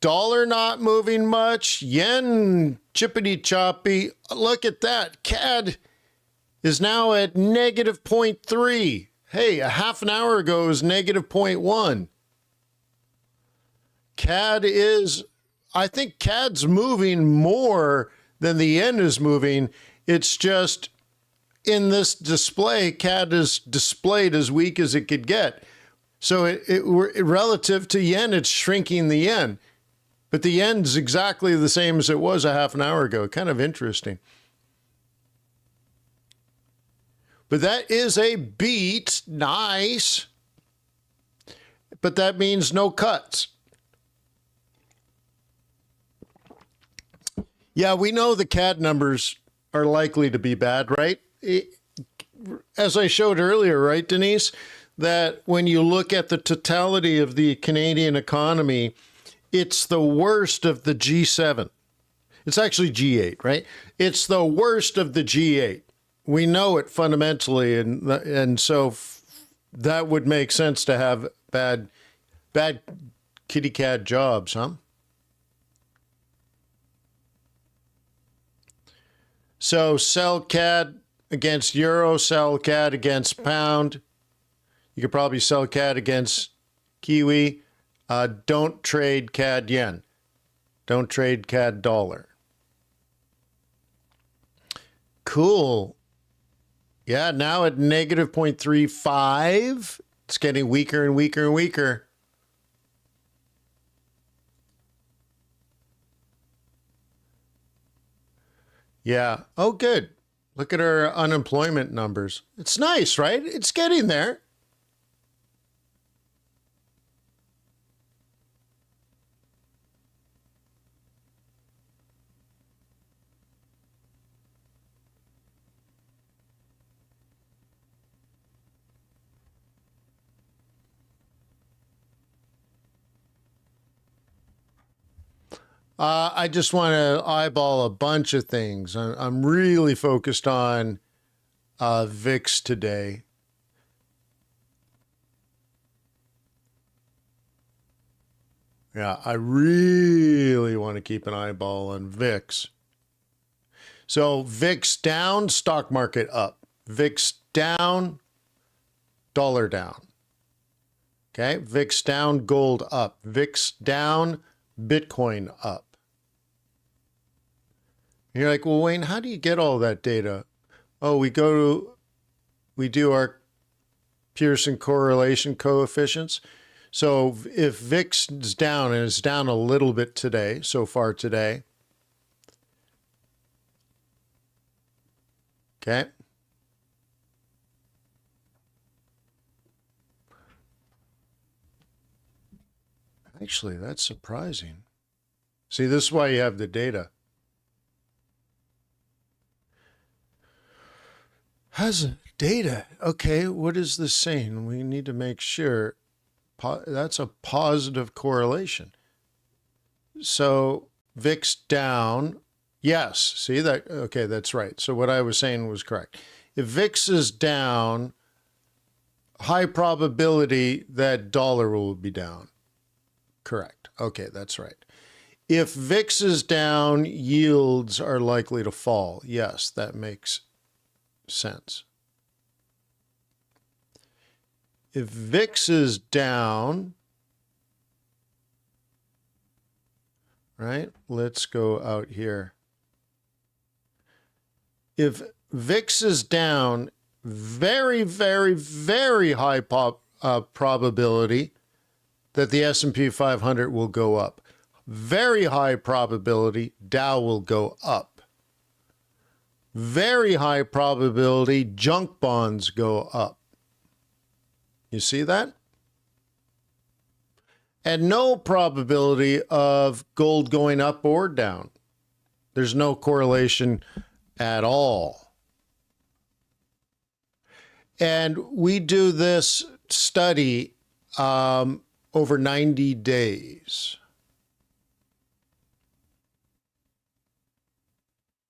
dollar not moving much. Yen chippity choppy. Look at that. CAD is now at negative 0.3. Hey, a half an hour ago it was negative 0.1. CAD is, I think CAD's moving more than the yen is moving. It's just in this display, CAD is displayed as weak as it could get. So relative to yen, it's shrinking the yen. But the yen's exactly the same as it was a half an hour ago. Kind of interesting. But that is a beat. Nice. But that means no cuts. Yeah, we know the CAD numbers are likely to be bad, right? As I showed earlier, right, Denise, that when you look at the totality of the Canadian economy, it's the worst of the G7. It's actually G8, right? It's the worst of the G8. We know it fundamentally, and so that would make sense to have bad kitty cat jobs, huh? So sell CAD against euro, sell CAD against pound. You could probably sell CAD against Kiwi. Don't trade CAD yen. Don't trade CAD dollar. Cool. Yeah, now at negative 0.35. It's getting weaker and weaker and weaker. Yeah. Oh, good. Look at our unemployment numbers. It's nice, right? It's getting there. I just want to eyeball a bunch of things. I'm really focused on VIX today. Yeah, I really want to keep an eyeball on VIX. So VIX down, stock market up. VIX down, dollar down. Okay, VIX down, gold up. VIX down, Bitcoin up. You're like, well, Wayne, how do you get all that data? Oh, we do our Pearson correlation coefficients. So if VIX is down, and it's down a little bit today, so far today. Okay. Actually, that's surprising. See, this is why you have the data. Has data. Okay, what is this saying? We need to make sure that's a positive correlation. So VIX down. Yes, see that? Okay, that's right. So what I was saying was correct. If VIX is down, high probability that dollar will be down. Correct. Okay, that's right. If VIX is down, yields are likely to fall. Yes, that makes sense. If VIX is down, right? Let's go out here. If VIX is down, very, very, very high probability that the S&P 500 will go up. Very high probability Dow will go up. Very high probability junk bonds go up. You see that? And no probability of gold going up or down. There's no correlation at all. And we do this study over 90 days.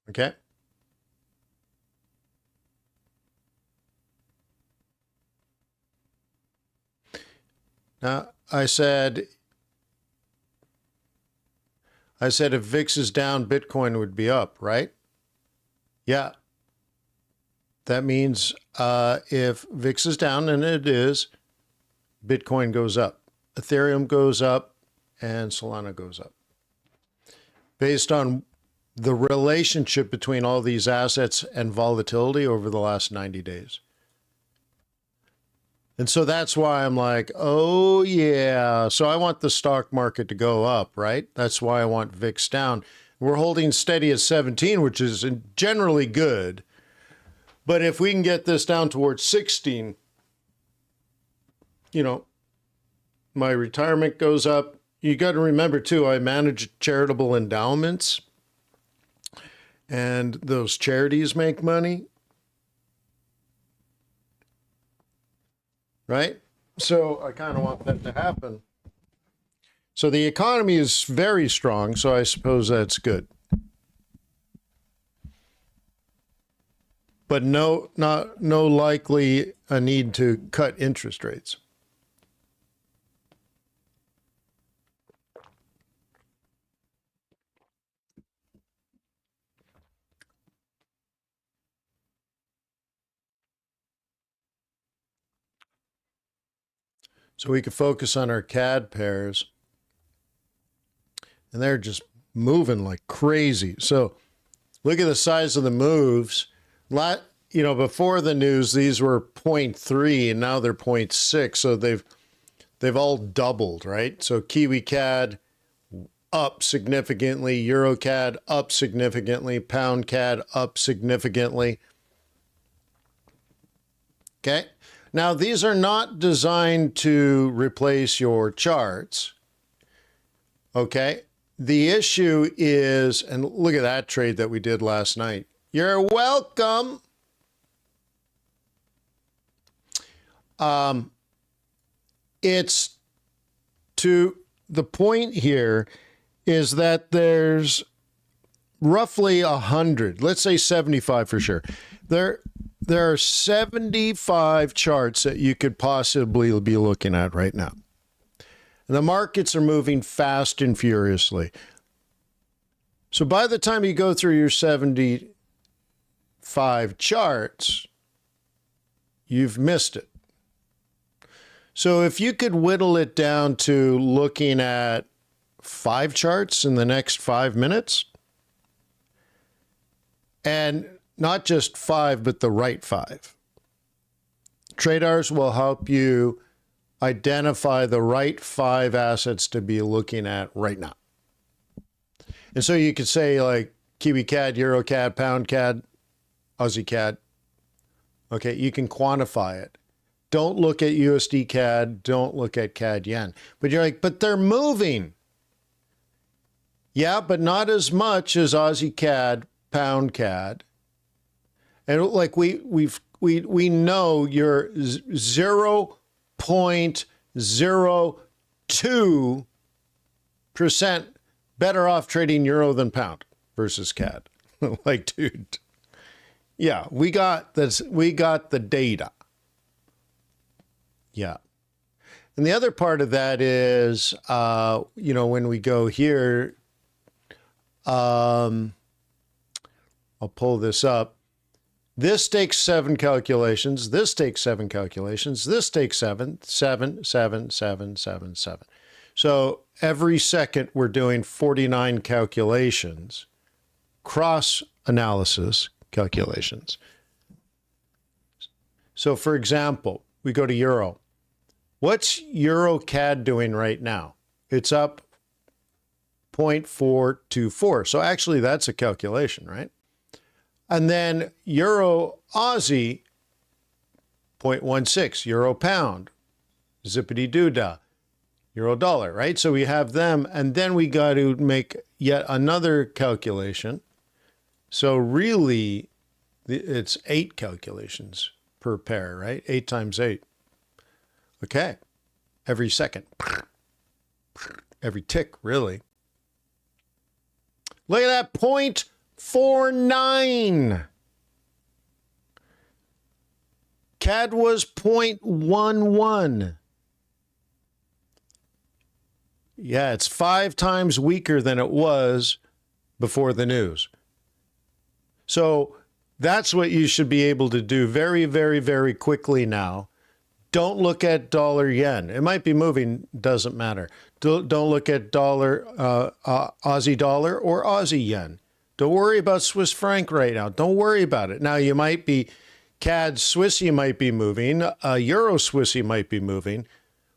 Okay? Now, I said if VIX is down, Bitcoin would be up, right? Yeah. That means if VIX is down, and it is, Bitcoin goes up, Ethereum goes up, and Solana goes up. Based on the relationship between all these assets and volatility over the last 90 days. And so that's why I'm like, oh, yeah. So I want the stock market to go up, right? That's why I want VIX down. We're holding steady at 17, which is generally good. But if we can get this down towards 16, you know, my retirement goes up. You got to remember, too, I manage charitable endowments. And those charities make money. Right? So I kind of want that to happen. So the economy is very strong, so I suppose that's good. But no likely a need to cut interest rates. So we could focus on our CAD pairs. And they're just moving like crazy. So look at the size of the moves. Before the news, these were 0.3 and now they're 0.6. So they've all doubled, right? So Kiwi CAD up significantly, Euro CAD up significantly, Pound CAD up significantly. Okay. Now, these are not designed to replace your charts. Okay. The issue is, and look at that trade that we did last night. You're welcome. It's to the point here is that there's roughly 100, let's say 75 for sure. There are 75 charts that you could possibly be looking at right now. And the markets are moving fast and furiously. So by the time you go through your 75 charts, you've missed it. So if you could whittle it down to looking at 5 charts in the next 5 minutes, and not just 5, but the right 5. Traders will help you identify the right 5 assets to be looking at right now. And so you could say like Kiwi CAD, Euro CAD, Pound CAD, Aussie CAD. Okay, you can quantify it. Don't look at USD CAD, don't look at CAD Yen. But you're like, but they're moving. Yeah, but not as much as Aussie CAD, Pound CAD. And like we know you're 0.02% better off trading euro than pound versus CAD. Like, dude. Yeah, we got this. We got the data. Yeah. And the other part of that is, when we go here, I'll pull this up. This takes 7 calculations. This takes 7 calculations. This takes 7. So every second we're doing 49 calculations, cross-analysis calculations. So for example, we go to Euro. What's Euro CAD doing right now? It's up 0.424. So actually that's a calculation, right? And then Euro Aussie, 0.16, Euro Pound, zippity doo-dah, Euro Dollar, right? So we have them, and then we got to make yet another calculation. So really, it's 8 calculations per pair, right? 8 times 8. Okay. Every second. Every tick, really. Look at that, 0.49. CAD was 0.11. Yeah, it's 5 times weaker than it was before the news. So that's what you should be able to do very, very, very quickly now. Don't look at dollar yen. It might be moving, doesn't matter. Don't look at dollar, Aussie dollar or Aussie yen. Don't worry about Swiss franc right now. Don't worry about it. Now you might be CAD Swissy might be moving, Euro Swissy might be moving,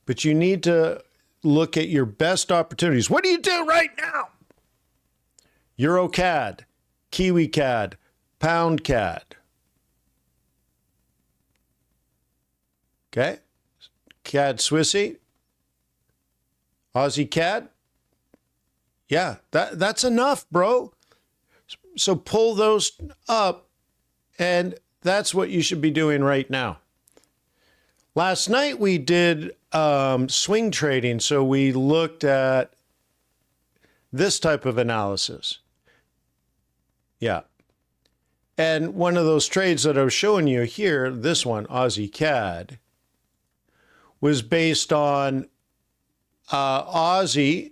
but you need to look at your best opportunities. What do you do right now? Euro CAD, Kiwi CAD, Pound CAD. Okay. CAD Swissy, Aussie CAD. Yeah, that's enough, bro. So pull those up, and that's what you should be doing right now. Last night we did swing trading, so we looked at this type of analysis. Yeah. And one of those trades that I was showing you here, this one, Aussie CAD, was based on Aussie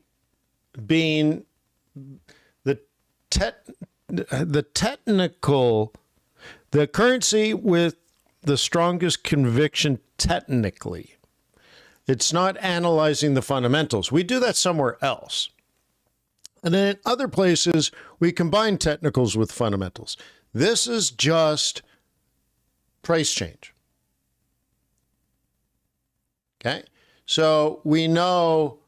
being the technical, the currency with the strongest conviction technically. It's not analyzing the fundamentals. We do that somewhere else. And then in other places, we combine technicals with fundamentals. This is just price change. Okay, so we know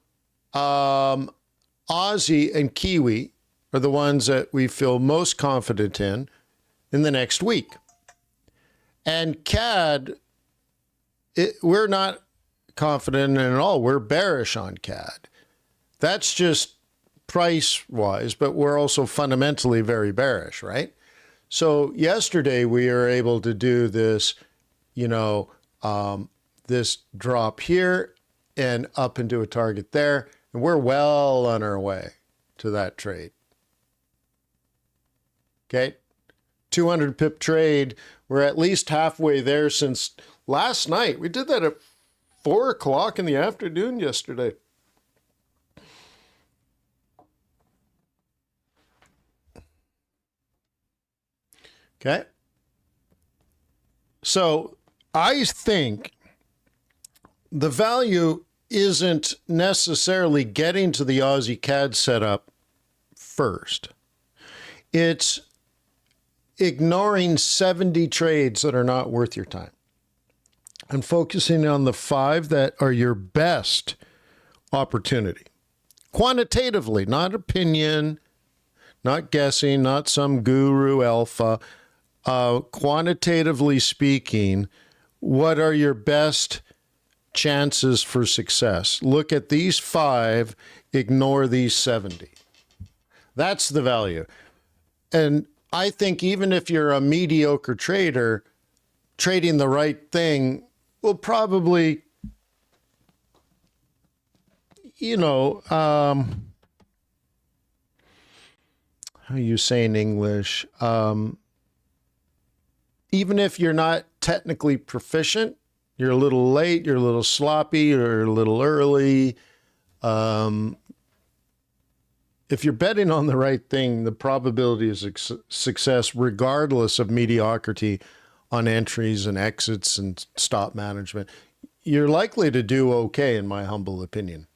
Aussie and Kiwi are the ones that we feel most confident in the next week. And CAD, we're not confident in at all. We're bearish on CAD. That's just price-wise, but we're also fundamentally very bearish, right? So yesterday we were able to do this, this drop here and up into a target there, and we're well on our way to that trade. Okay, 200 pip trade. We're at least halfway there since last night. We did that at 4 o'clock in the afternoon yesterday. Okay. So I think the value isn't necessarily getting to the Aussie CAD setup first. It's ignoring 70 trades that are not worth your time and focusing on the 5 that are your best opportunity. Quantitatively, not opinion, not guessing, not some guru alpha. Quantitatively speaking, what are your best chances for success? Look at these 5, ignore these 70. That's the value. And I think even if you're a mediocre trader, trading the right thing will probably, how you say in English, even if you're not technically proficient, you're a little late, you're a little sloppy, you're a little early. If you're betting on the right thing, the probability of success, regardless of mediocrity on entries and exits and stop management, you're likely to do okay, in my humble opinion.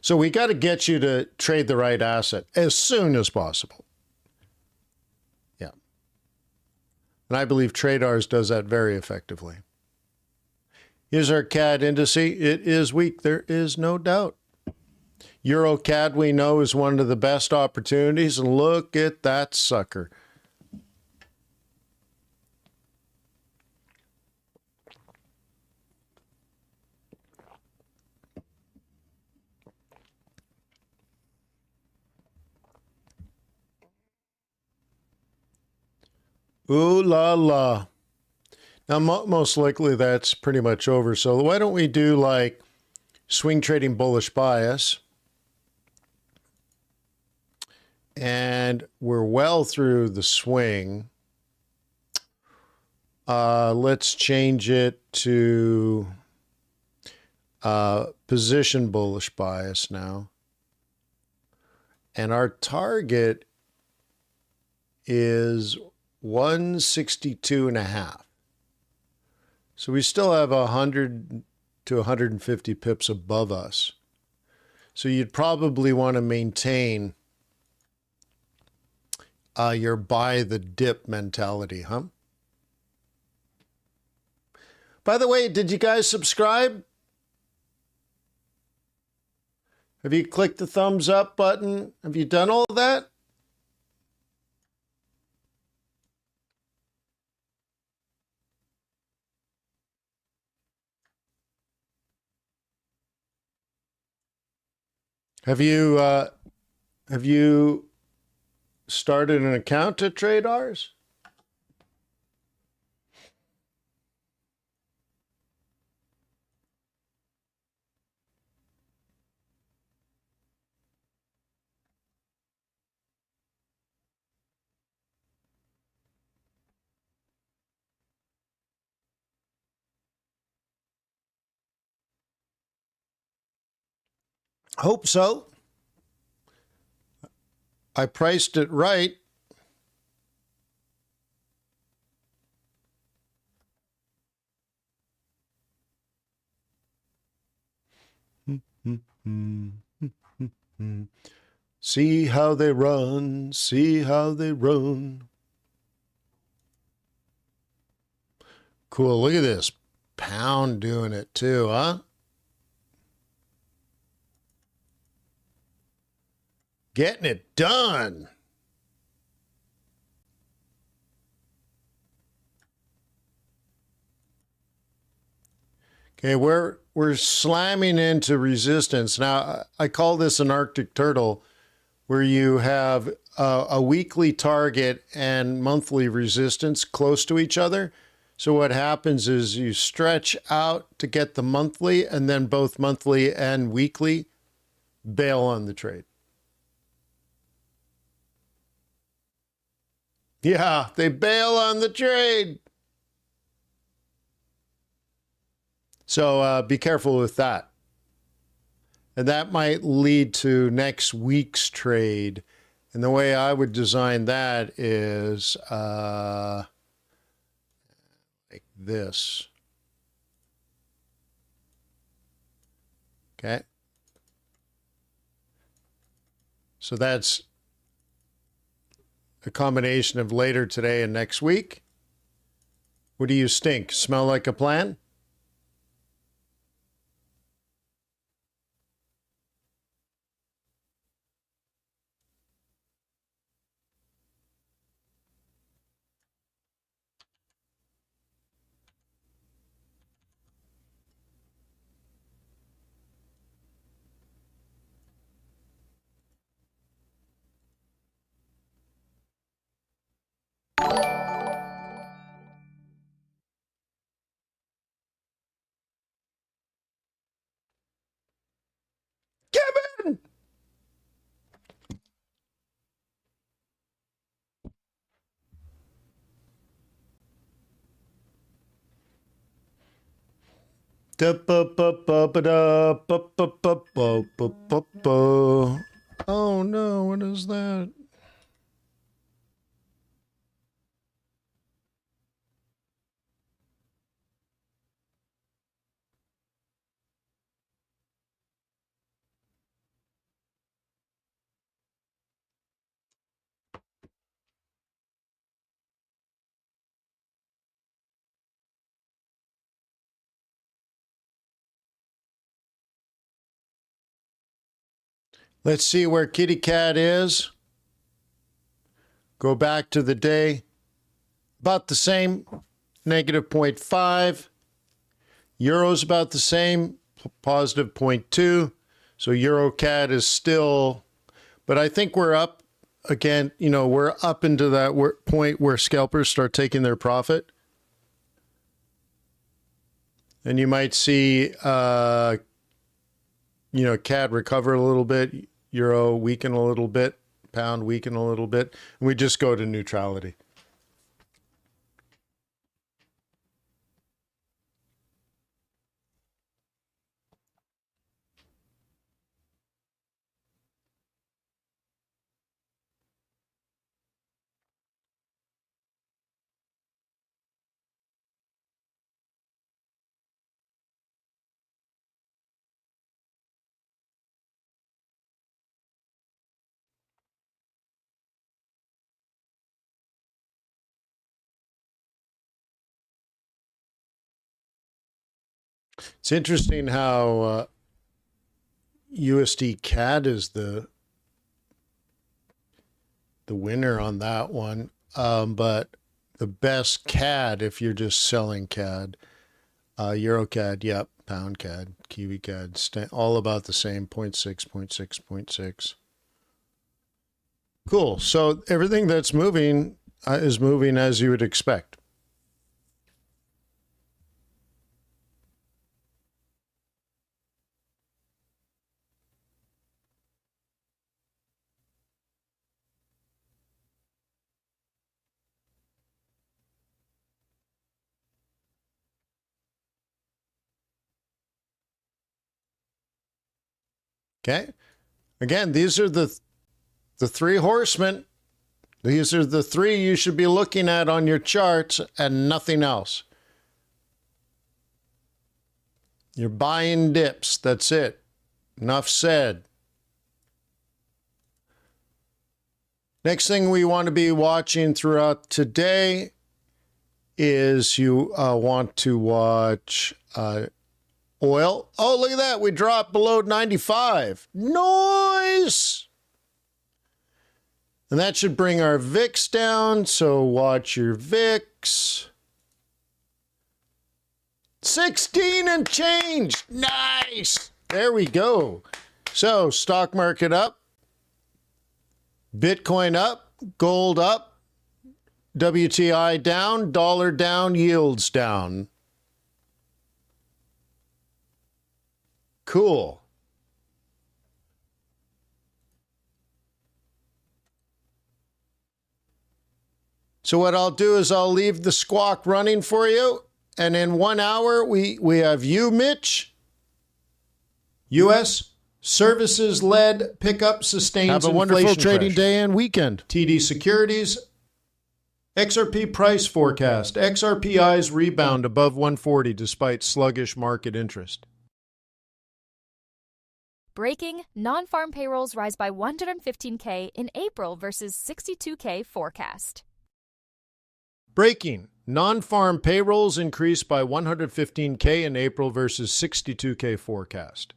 So we got to get you to trade the right asset as soon as possible. Yeah. And I believe TradeRs does that very effectively. Here's our CAD indice. It is weak. There is no doubt. Euro CAD, we know, is one of the best opportunities. And look at that sucker. Ooh la la. Now, most likely that's pretty much over. So why don't we do like swing trading bullish bias? And we're well through the swing. Let's change it to position bullish bias now. And our target is 162.5. So we still have 100 to 150 pips above us. So you'd probably want to maintain your buy the dip mentality, huh? By the way, did you guys subscribe? Have you clicked the thumbs up button? Have you done all of that? Have you started an account at TradeRs? Hope so. I priced it right. See how they run, see how they run. Cool. Look at this. Pound doing it too, huh? Getting it done. Okay, we're slamming into resistance. Now, I call this an Arctic turtle, where you have a weekly target and monthly resistance close to each other. So what happens is you stretch out to get the monthly, and then both monthly and weekly bail on the trade. Yeah, they bail on the trade. So be careful with that. And that might lead to next week's trade. And the way I would design that is like this. Okay. So that's a combination of later today and next week. What do you stink? Smell like a plan? Kevin! Oh no, what is that? Let's see where Kitty Cat is. Go back to the day. About the same, negative 0.5. Euro's about the same, positive 0.2. So EuroCAD is still, but I think we're up again. You know, we're up into that point where scalpers start taking their profit. And you might see, CAD recover a little bit, Euro weaken a little bit, pound weaken a little bit, and we just go to neutrality. It's interesting how USD CAD is the winner on that one, but the best CAD, if you're just selling CAD, EuroCAD, yep, pound CAD, Kiwi CAD, all about the same, 0.6, 0.6, 0.6. Cool. So everything that's moving is moving as you would expect. Okay. Again, these are the three horsemen. These are the three you should be looking at on your charts and nothing else. You're buying dips. That's it. Enough said. Next thing we want to be watching throughout today is you want to watch oil. Oh, look at that. We dropped below 95. Nice. And that should bring our VIX down. So watch your VIX. 16 and change. Nice. There we go. So stock market up. Bitcoin up. Gold up. WTI down, dollar down, yields down. Cool. So what I'll do is I'll leave the squawk running for you. And in 1 hour, we have you, Mitch. U.S. services-led pickup sustains inflation. Have a wonderful trading day and weekend. TD Securities. XRP price forecast. XRPI's rebound above 140 despite sluggish market interest. Breaking, non-farm payrolls rise by 115K in April versus 62K forecast. Breaking, non-farm payrolls increase by 115K in April versus 62K forecast.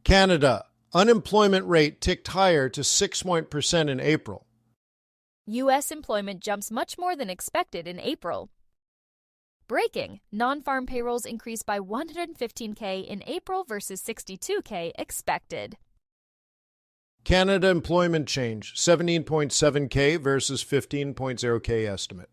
Canada, unemployment rate ticked higher to 6% in April. U.S. employment jumps much more than expected in April. Breaking, non-farm payrolls increased by 115K in April versus 62K expected. Canada employment change, 17.7K versus 15.0K estimate.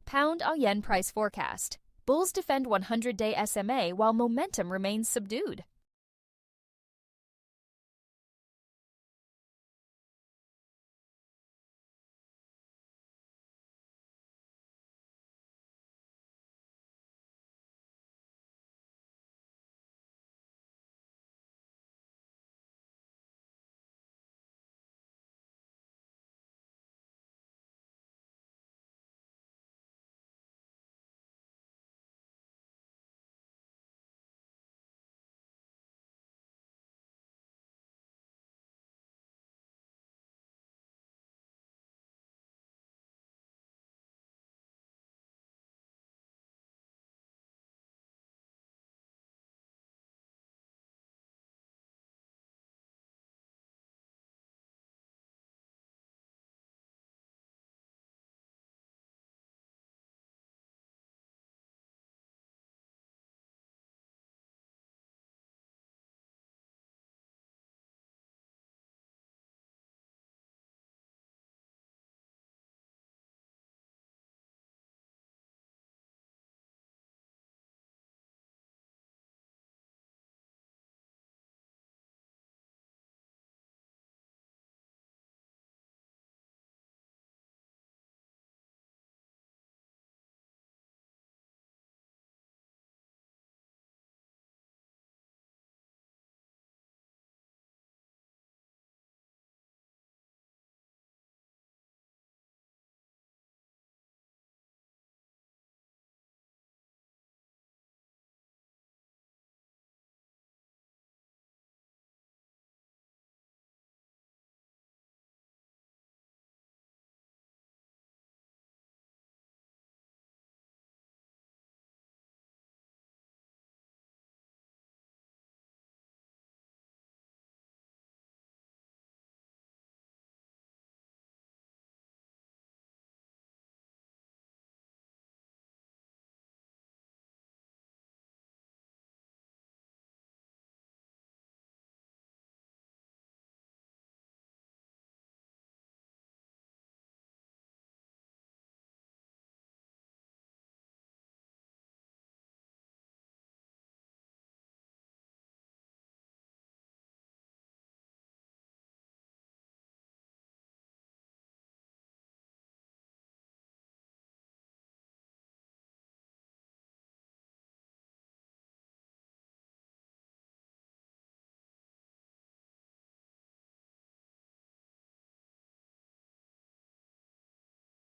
Pound or yen price forecast. Bulls defend 100-day SMA while momentum remains subdued.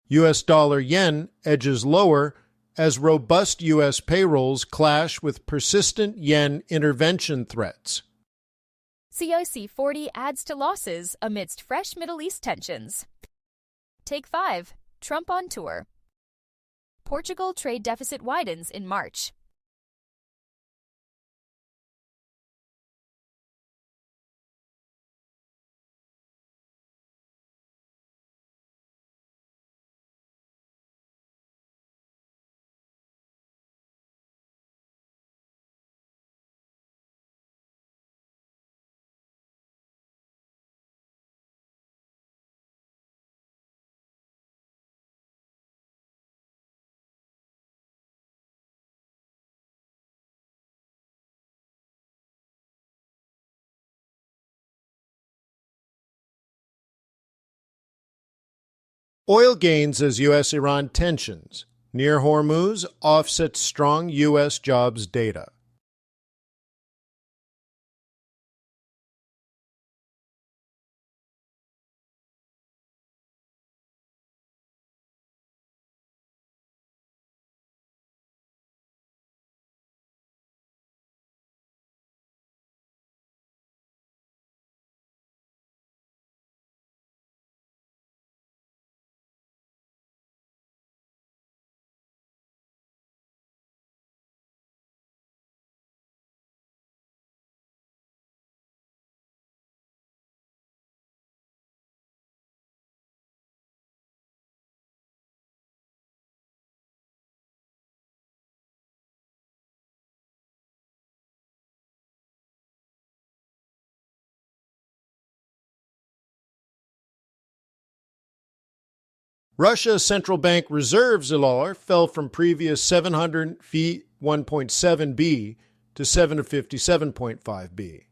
U.S. dollar yen edges lower as robust U.S. payrolls clash with persistent yen intervention threats. CIC 40 adds to losses amidst fresh Middle East tensions. Take 5. Trump on tour. Portugal trade deficit widens in March. Oil gains as U.S.-Iran tensions near Hormuz offsets strong U.S. jobs data. Russia's central bank reserves fell from previous 700 feet 1.7 B to 757.5 B.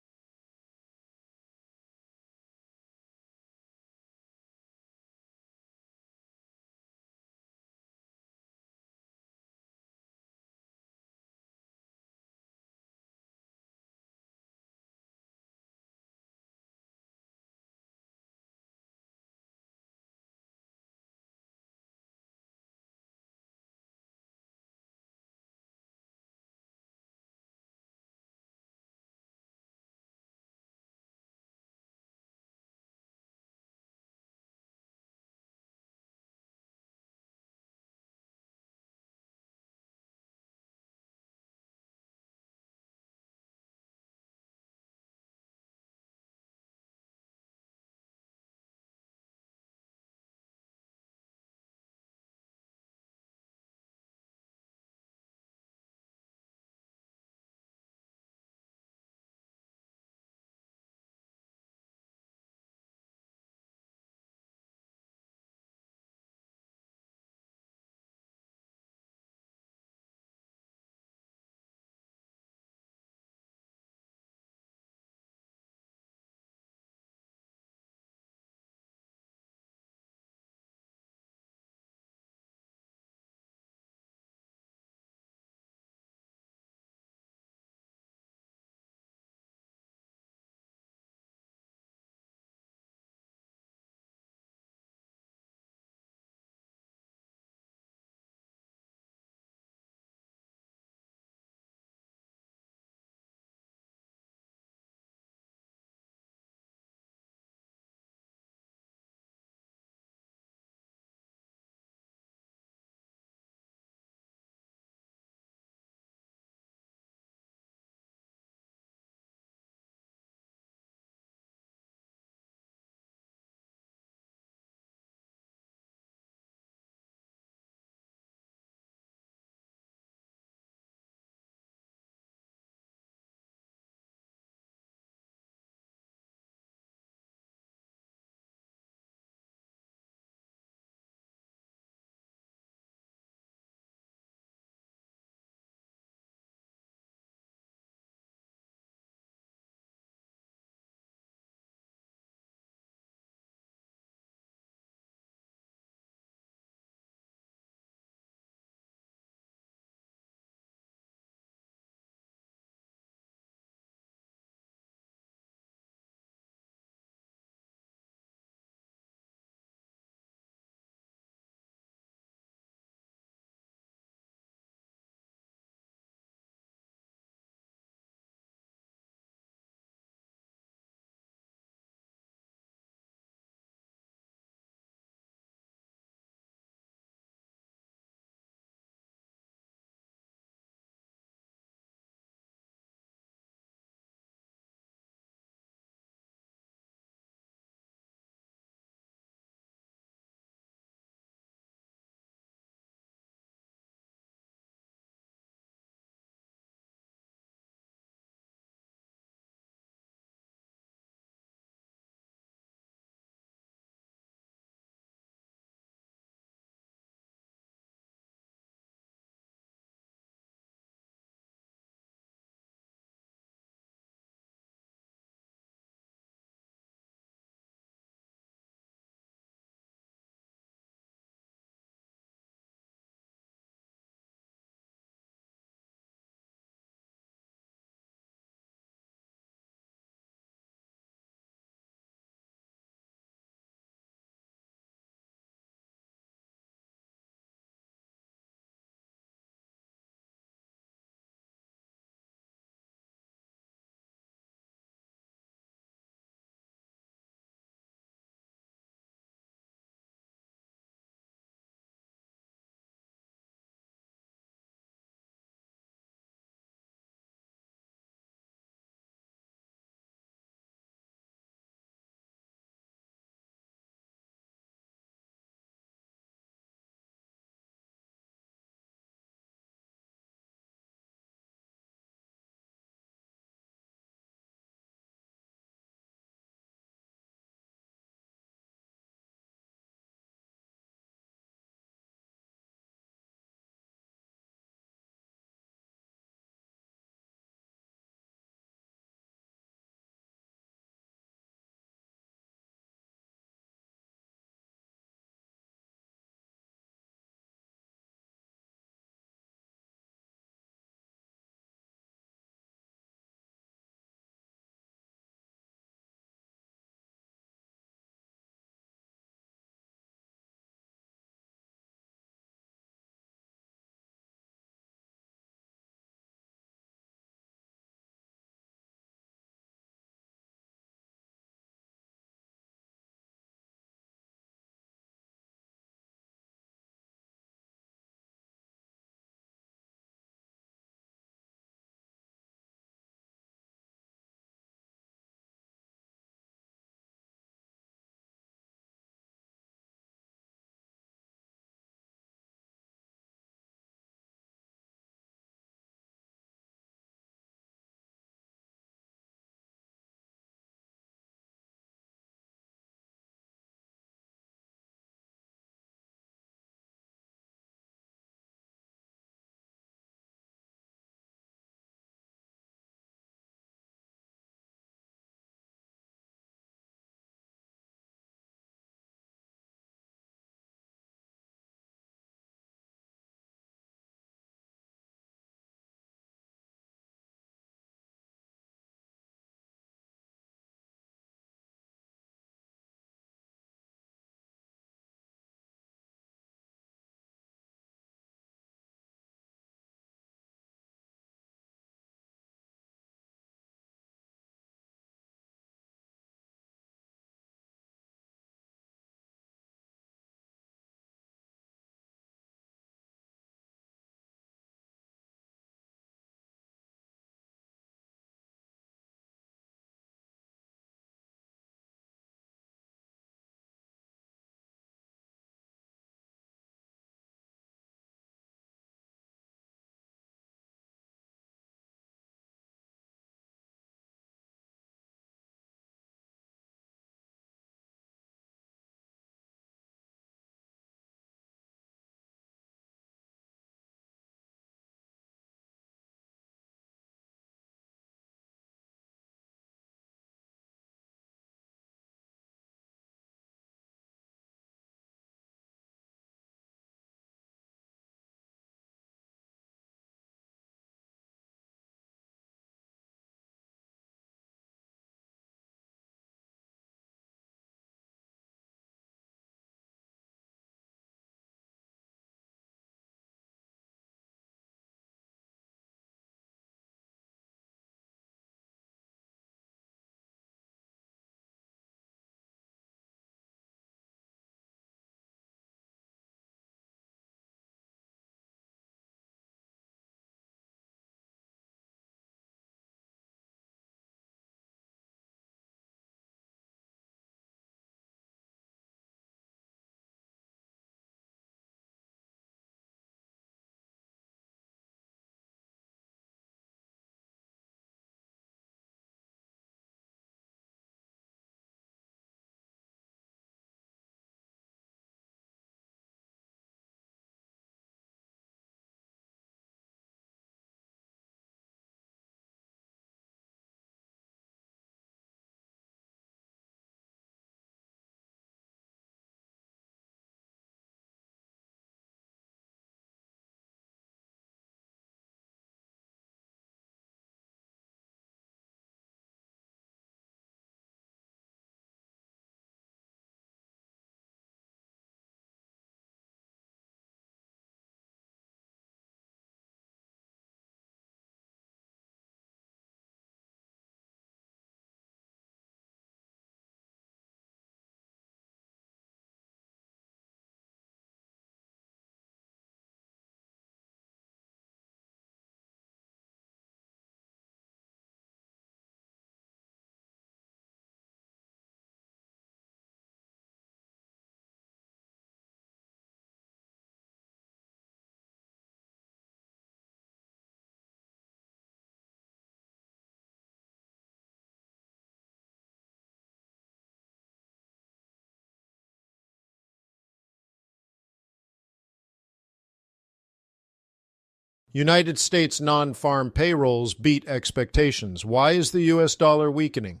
United States non-farm payrolls beat expectations. Why is the U.S. dollar weakening?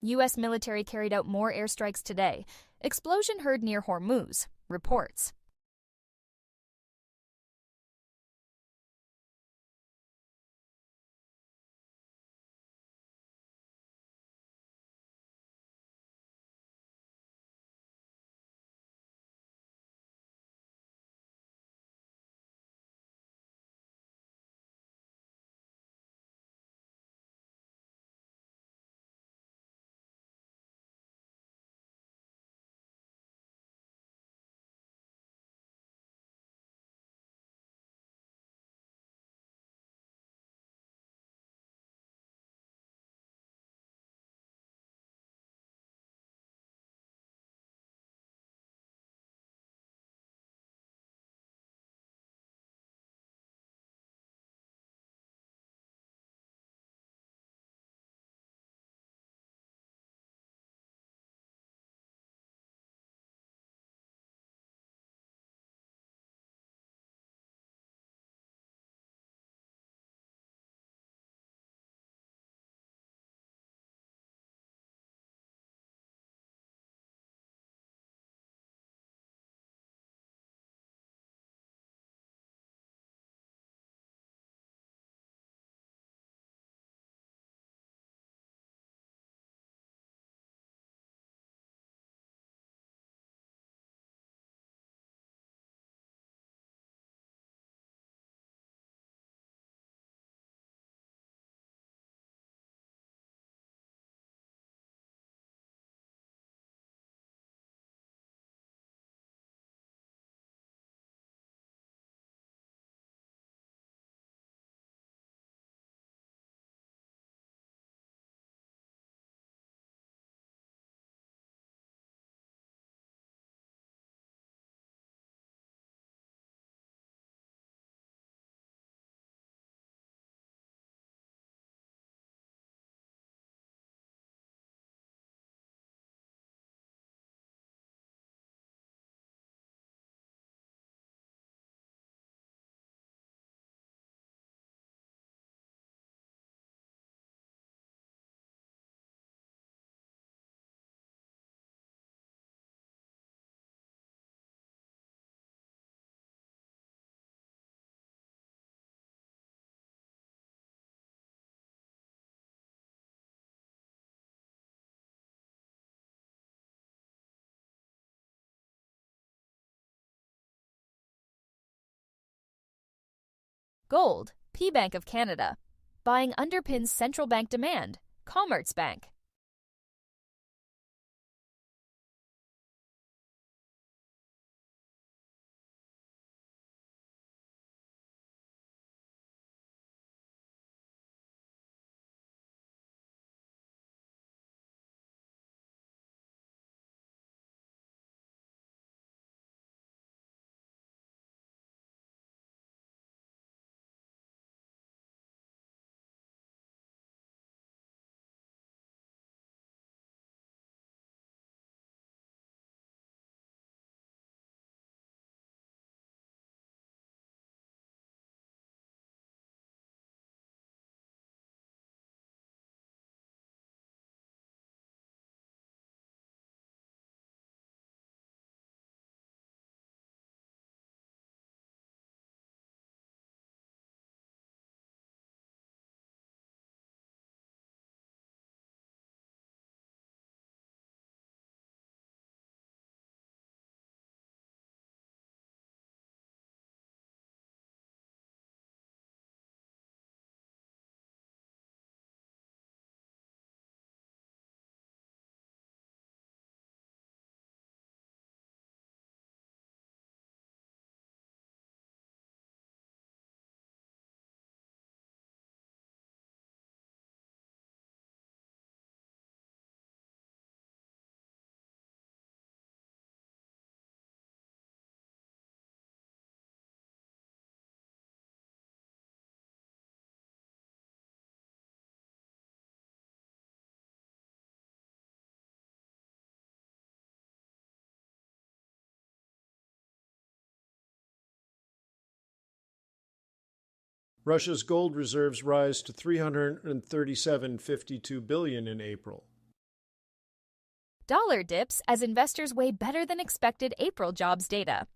U.S. military carried out more airstrikes today. Explosion heard near Hormuz, reports. Gold, P Bank of Canada. Buying underpins central bank demand. Commerzbank. Russia's gold reserves rise to 337.52 billion in April. Dollar dips as investors weigh better than expected April jobs data.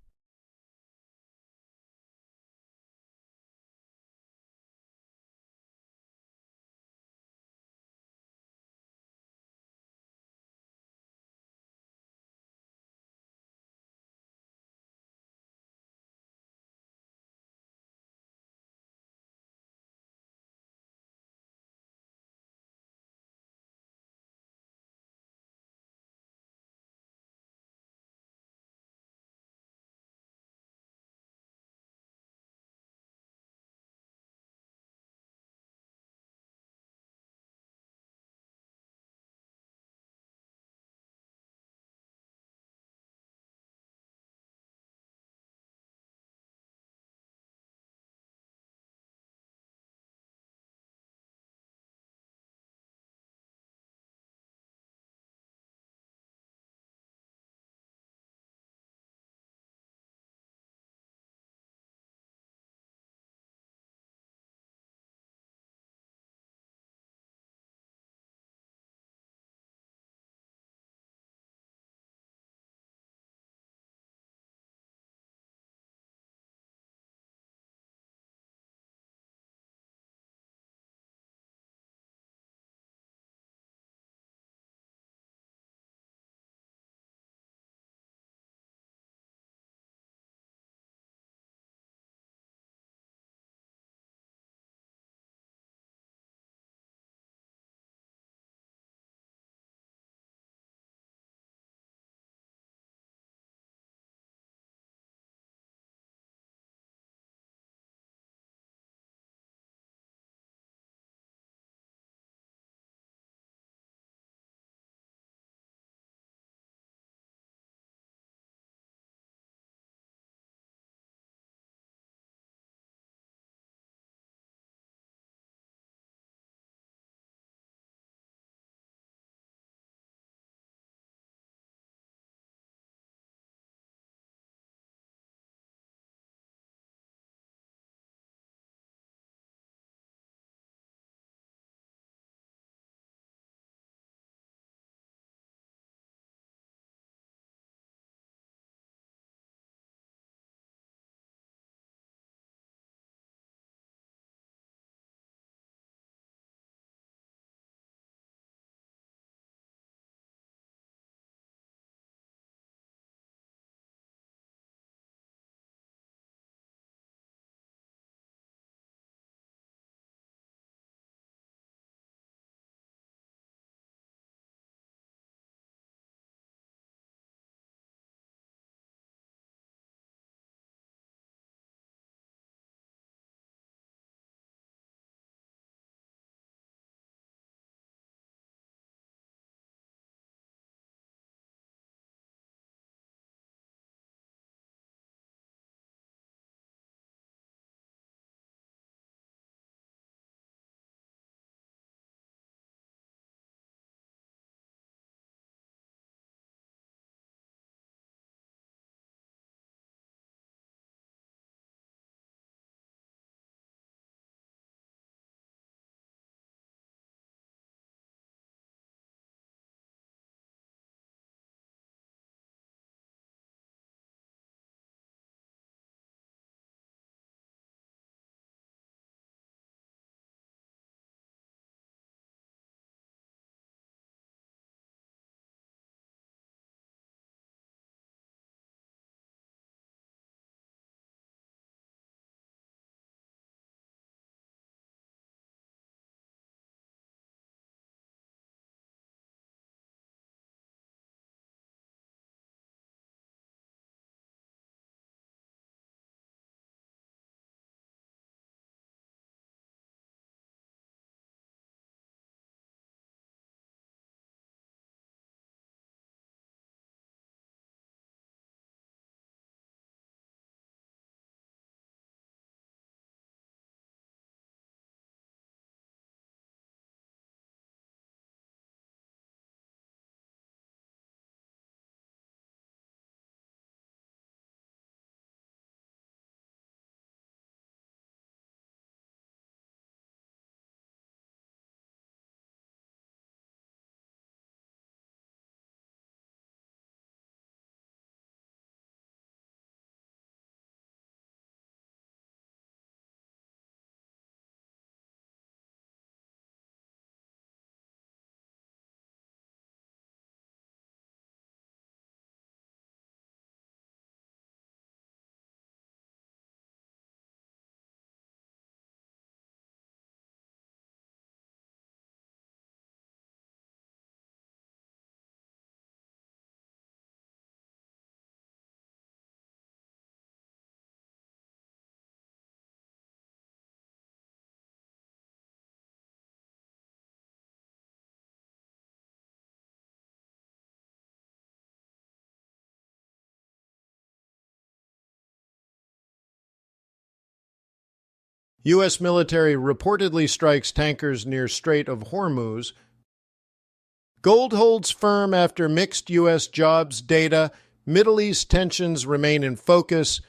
U.S. military reportedly strikes tankers near Strait of Hormuz. Gold holds firm after mixed U.S. jobs data. Middle East tensions remain in focus.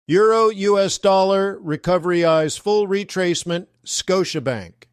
Euro US dollar recovery eyes full retracement. Scotiabank.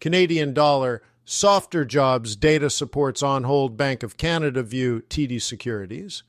Canadian dollar. Softer jobs data supports on hold Bank of Canada view TD Securities.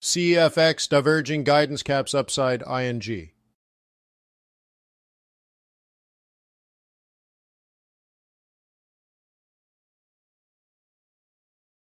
CFX diverging guidance caps upside ING.